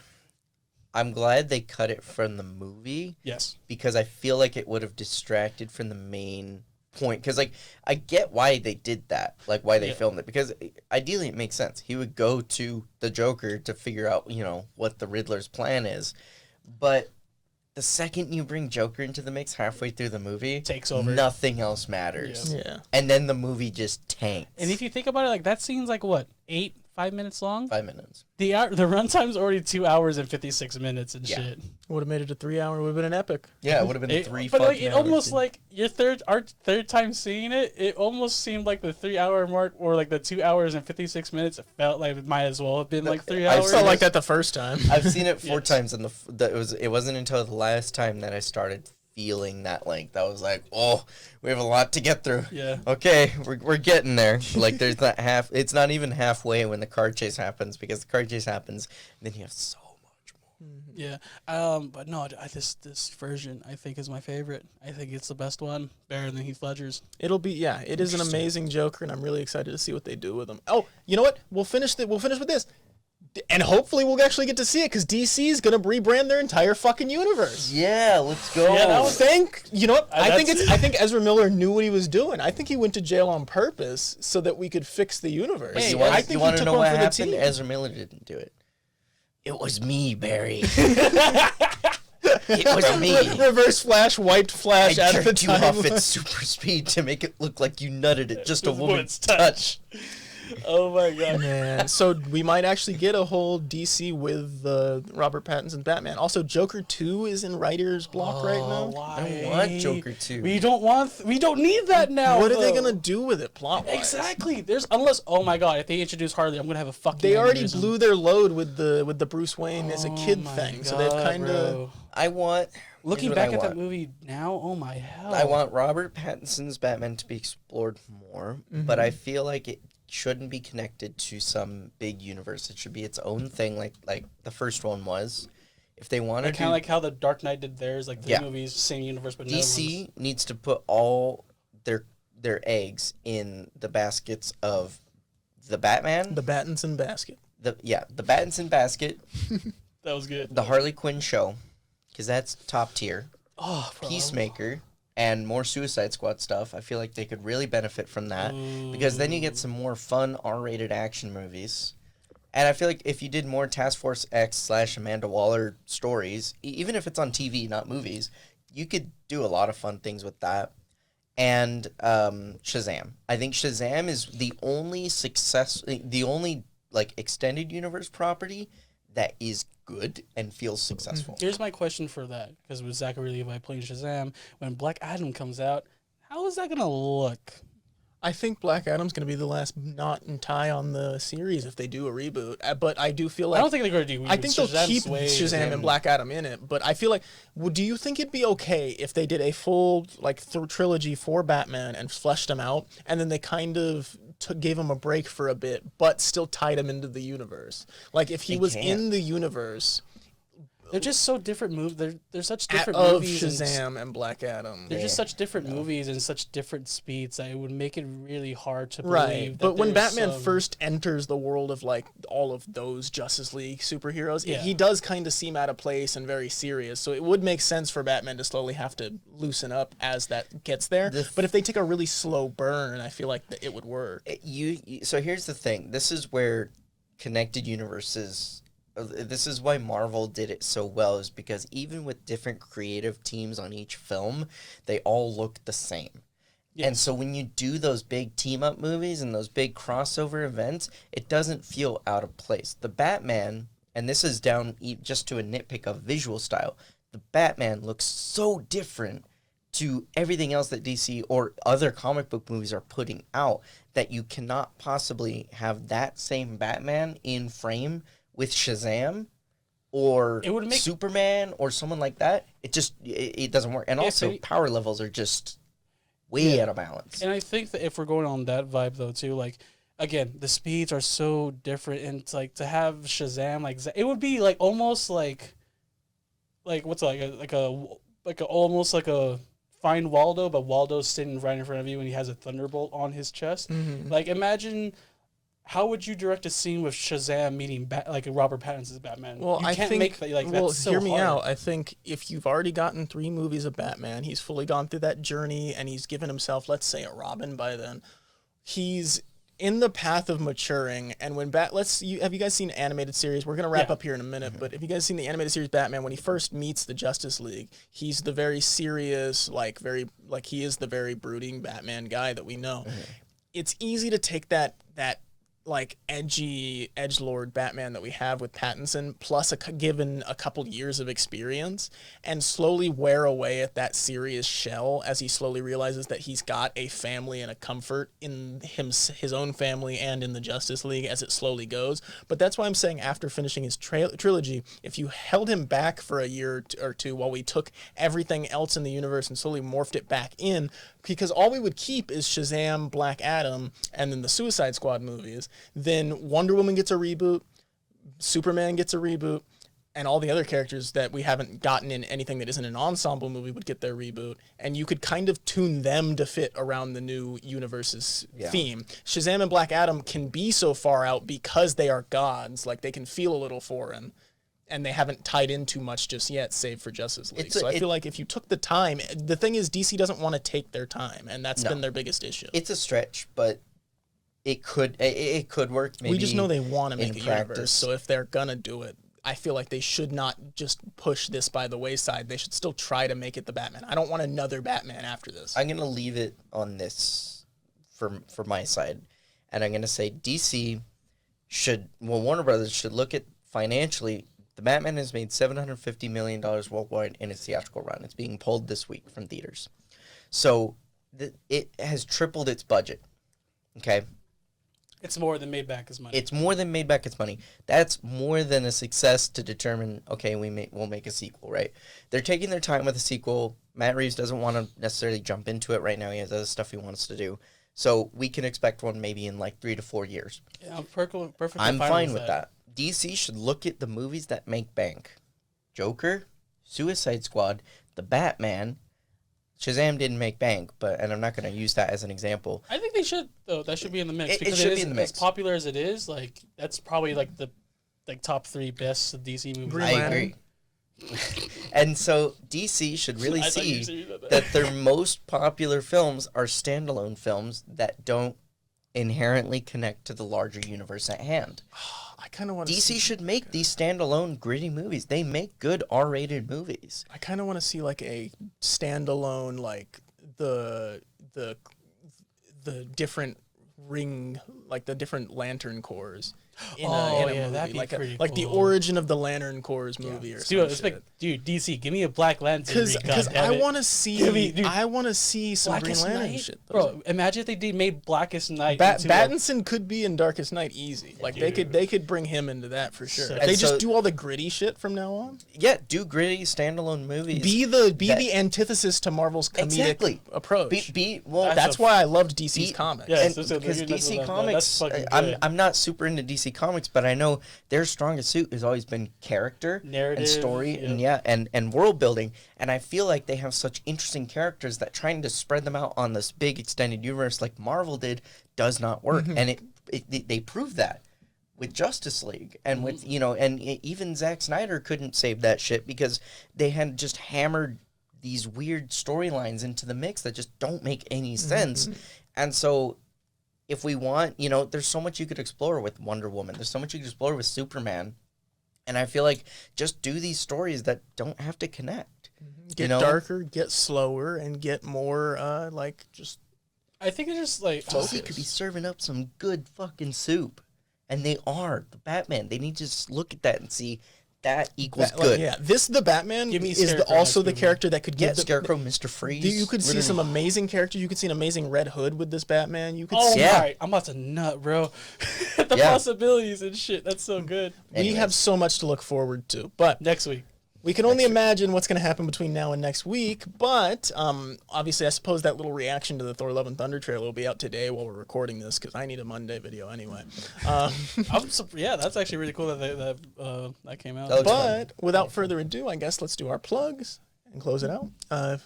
I'm glad they cut it from the movie Yes. because I feel like it would have distracted from the main point. Because, like, I get why they did that, like, why they filmed it. Because ideally it makes sense. He would go to the Joker to figure out, you know, what the Riddler's plan is. But the second you bring Joker into the mix halfway through the movie, Takes over. nothing else matters. Yeah. And then the movie just tanks. And if you think about it, like that scene's like what, 5 minutes long? 5 minutes. The runtime's already 2 hours and 56 minutes and Yeah. shit. Would have made it to 3 hour. Would have been an epic. Yeah, it would have been It- three but fucking like it hours. almost like our third time seeing it, it almost seemed like the 3 hour mark or like the 2 hours and 56 minutes. It felt like it might as well have been like 3 I hours. Felt like that the first time. I've seen it 4 Yes. times, and it wasn't until the last time that I started feeling that length. I was like, oh, we have a lot to get through. Yeah. Okay, we're getting there. Like there's not half. It's not even halfway when the car chase happens, because the car chase happens, and then you have so much more. Yeah. But no, this version I think is my favorite. I think it's the best one, better than Heath Ledger's. It'll be it is an amazing Joker, and I'm really excited to see what they do with him. Oh, you know what? We'll finish with this. And hopefully we'll actually get to see it, because DC is gonna rebrand their entire fucking universe. Yeah, let's go. Yeah, that was- You know what? I that's- think Ezra Miller knew what he was doing. I think he went to jail on purpose so that we could fix the universe. But Hey, you I want think to he took know one what for the happened? team. Ezra Miller didn't do it. It was me, Barry. It was me. Reverse Flash, wiped Flash I out of the jerked you off timeline. at super speed to make it look like you nutted it. Just a With woman's touch. touch. Oh my god. Man, so we might actually get a whole DC with Robert Pattinson Batman. Also, Joker 2 is in writer's block right now. Why? I don't want Joker 2. We don't need that now. What are they though. gonna do with it plot wise? Exactly. Oh my god, if they introduce Harley, I'm gonna have a fucking. They already aneurysm. blew their load with the Bruce Wayne as a kid Oh my thing, so they've God, kind of. bro. I want. Looking here's what back I at that want. movie now, oh my hell. I want Robert Pattinson's Batman to be explored more, but I feel like it shouldn't be connected to some big universe. It should be its own thing, like the first one was. If they want to kind of like how the Dark Knight did theirs, like 3 Yeah. movies, same universe, but no ones. DC needs to put all their eggs in the baskets of the Batman, The Pattinson basket. the Pattinson basket, That was good. the Harley Quinn show, because that's top tier. Oh, bro. Peacemaker and more Suicide Squad stuff. I feel like they could really benefit from that, because then you get some more fun R-rated action movies. And I feel like if you did more Task Force X / Amanda Waller stories, even if it's on TV, not movies, you could do a lot of fun things with that. And Shazam. I think Shazam is the only like extended universe property that is good and feels successful. Here's my question for that, because with Zachary Levi playing Shazam, when Black Adam comes out, how is that gonna look? I think Black Adam's going to be the last knot and tie on the series if they do a reboot. But I do feel like I don't think they're gonna do. I think they'll Shazam's keep way- Shazam and Black Adam in it, but I feel like, do you think it'd be okay if they did a full trilogy for Batman and fleshed him out, and then they kind of gave him a break for a bit, but still tied him into the universe? Like if he They was can't. in the universe They're just so different they're such different of movies. and Shazam and Black Adam. They're just such different movies and such different speeds that it would make it really hard to believe. Right, that but when there's Batman some- first enters the world of like all of those Justice League superheroes, Yeah. he does kind of seem out of place and very serious. So it would make sense for Batman to slowly have to loosen up as that gets there. But if they take a really slow burn, I feel like that it would work. So here's the thing. This is where connected universes. This is why Marvel did it so well, is because even with different creative teams on each film, they all look the same. And so when you do those big team up movies and those big crossover events, it doesn't feel out of place. The Batman, and this is down just to a nitpick of visual style, the Batman looks so different to everything else that DC or other comic book movies are putting out that you cannot possibly have that same Batman in frame with Shazam or It would make- Superman or someone like that. It doesn't work. And If also it- power levels are just way out of balance. And I think that if we're going on that vibe though too, like again, the speeds are so different, and it's like to have Shazam it would be like almost like what's like a almost like a Find Waldo, but Waldo's sitting right in front of you and he has a thunderbolt on his chest. Like imagine how would you direct a scene with Shazam meeting like Robert Pattinson's Batman? Well, you I can't think. make that like well, that's so hear me hard. out. I think if you've already gotten 3 movies of Batman, he's fully gone through that journey, and he's given himself, let's say, a Robin by then. He's in the path of maturing, and when have you guys seen animated series? We're gonna wrap Yeah. up here in a minute, but have you guys seen the animated series Batman? When he first meets the Justice League, he's the very serious, he is the very brooding Batman guy that we know. It's easy to take that like edgy edgelord Batman that we have with Pattinson, plus given a couple years of experience, and slowly wear away at that serious shell as he slowly realizes that he's got a family and a comfort in his own family and in the Justice League as it slowly goes. But that's why I'm saying after finishing his trilogy, if you held him back for a year or two while we took everything else in the universe and slowly morphed it back in, because all we would keep is Shazam, Black Adam, and then the Suicide Squad movies, then Wonder Woman gets a reboot, Superman gets a reboot, and all the other characters that we haven't gotten in anything that isn't an ensemble movie would get their reboot, and you could kind of tune them to fit around the new universe's theme. Shazam and Black Adam can be so far out because they are gods, like they can feel a little foreign. And they haven't tied in too much just yet, save for Justice League. I feel like if you took the time, the thing is DC doesn't want to take their time, and that's been their biggest issue. It's a stretch, but it could work. Maybe we just know they want to make a universe, practice. so if they're gonna do it, I feel like they should not just push this by the wayside. They should still try to make it the Batman. I don't want another Batman after this. I'm gonna leave it on this for my side, and I'm gonna say DC Warner Brothers should look at financially. The Batman has made $750 million worldwide in its theatrical run. It's being pulled this week from theaters. So it has tripled its budget. Okay? It's more than made back his money. It's more than made back its money. That's more than a success to determine, okay, we'll make a sequel, right? They're taking their time with a sequel. Matt Reeves doesn't want to necessarily jump into it right now. He has other stuff he wants to do. So we can expect one maybe in like 3 to 4 years. Yeah, I'm perfectly I'm fine with that. DC should look at the movies that make bank. Joker, Suicide Squad, The Batman. Shazam didn't make bank, and I'm not going to use that as an example. I think they should, though. That should be in the mix. It should be in the mix. As popular as it is, like that's probably like the top 3 best DC movies. Green I Lantern. agree. And so DC should really I thought you see said that. that their most popular films are standalone films that don't inherently connect to the larger universe at hand. I kind of want to. DC should make these standalone gritty movies. They make good R-rated movies. I kind of want to see like a standalone, like the different ring, like the different Lantern Corps. In a movie. that'd be like pretty like the cool. origin of the Lantern Corps movie or something. Dude, DC, give me a Black Lantern. Because I want to see, dude, I want to see some Blackest Green Lantern Night? shit. Bro, imagine if they made Blackest Night. into a- Pattinson could be in Darkest Night easy. Like they could bring him into that for sure. If And they so- just do all the gritty shit from now on. Yeah, do gritty standalone movies. Be the antithesis to Marvel's comedic Exactly. approach. Well, That's why I loved DC's comics. Yeah. and Yes, that's- because that's DC what Comics, that's fucking good. I'm not super into DC Comics, but I know their strongest suit has always been character Narrative, and story yeah. and world building. And I feel like they have such interesting characters that trying to spread them out on this big extended universe like Marvel did does not work. And they proved that with Justice League and with even Zack Snyder couldn't save that shit because they had just hammered these weird storylines into the mix that just don't make any sense. And so if we want, there's so much you could explore with Wonder Woman. There's so much you could explore with Superman. And I feel like just do these stories that don't have to connect. Get darker, get slower, and get more just. I think it's just like DC could be serving up some good fucking soup. And they are. The Batman. They need to just look at that and see that equals good. The Batman Give me is Scarecrow also next the movie. character that could Yeah, give Scarecrow, Mr. Freeze. You could see literally. some amazing characters. You could see an amazing Red Hood with this Batman. You could Oh see. Yeah. my! I'm about to nut, bro. The Yeah. possibilities and shit. That's so good. We Anyways. have so much to look forward to, but Next week. we can only imagine what's going to happen between now and next week. But obviously, I suppose that little reaction to the Thor: Love and Thunder trailer will be out today while we're recording this because I need a Monday video anyway. Yeah, that's actually really cool that came out. That looks fun. But without further ado, I guess let's do our plugs and close it out.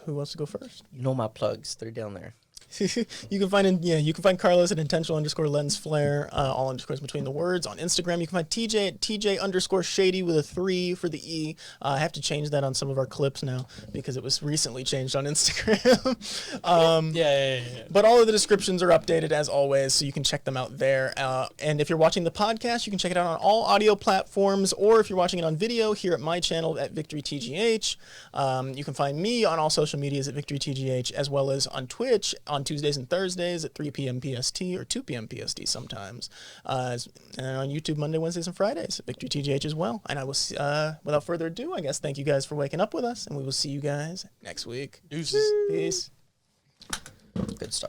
Who wants to go first? You know my plugs. They're down there. You can find Carlos at intentional_lens_flare, all underscores between the words. On Instagram, you can find TJ at TJ_shady with a 3 for the E. I have to change that on some of our clips now because it was recently changed on Instagram. Yeah. But all of the descriptions are updated as always, so you can check them out there. And if you're watching the podcast, you can check it out on all audio platforms, or if you're watching it on video, here at my channel at VictoryTGH. You can find me on all social medias at VictoryTGH, as well as on Twitch on Tuesdays and Thursdays at 3 p.m. PST or 2 p.m. PST sometimes. And on YouTube Monday, Wednesdays, and Fridays at VictoryTGH as well. And I will, without further ado, I guess thank you guys for waking up with us, and we will see you guys next week. Deuces. Peace. Good stuff.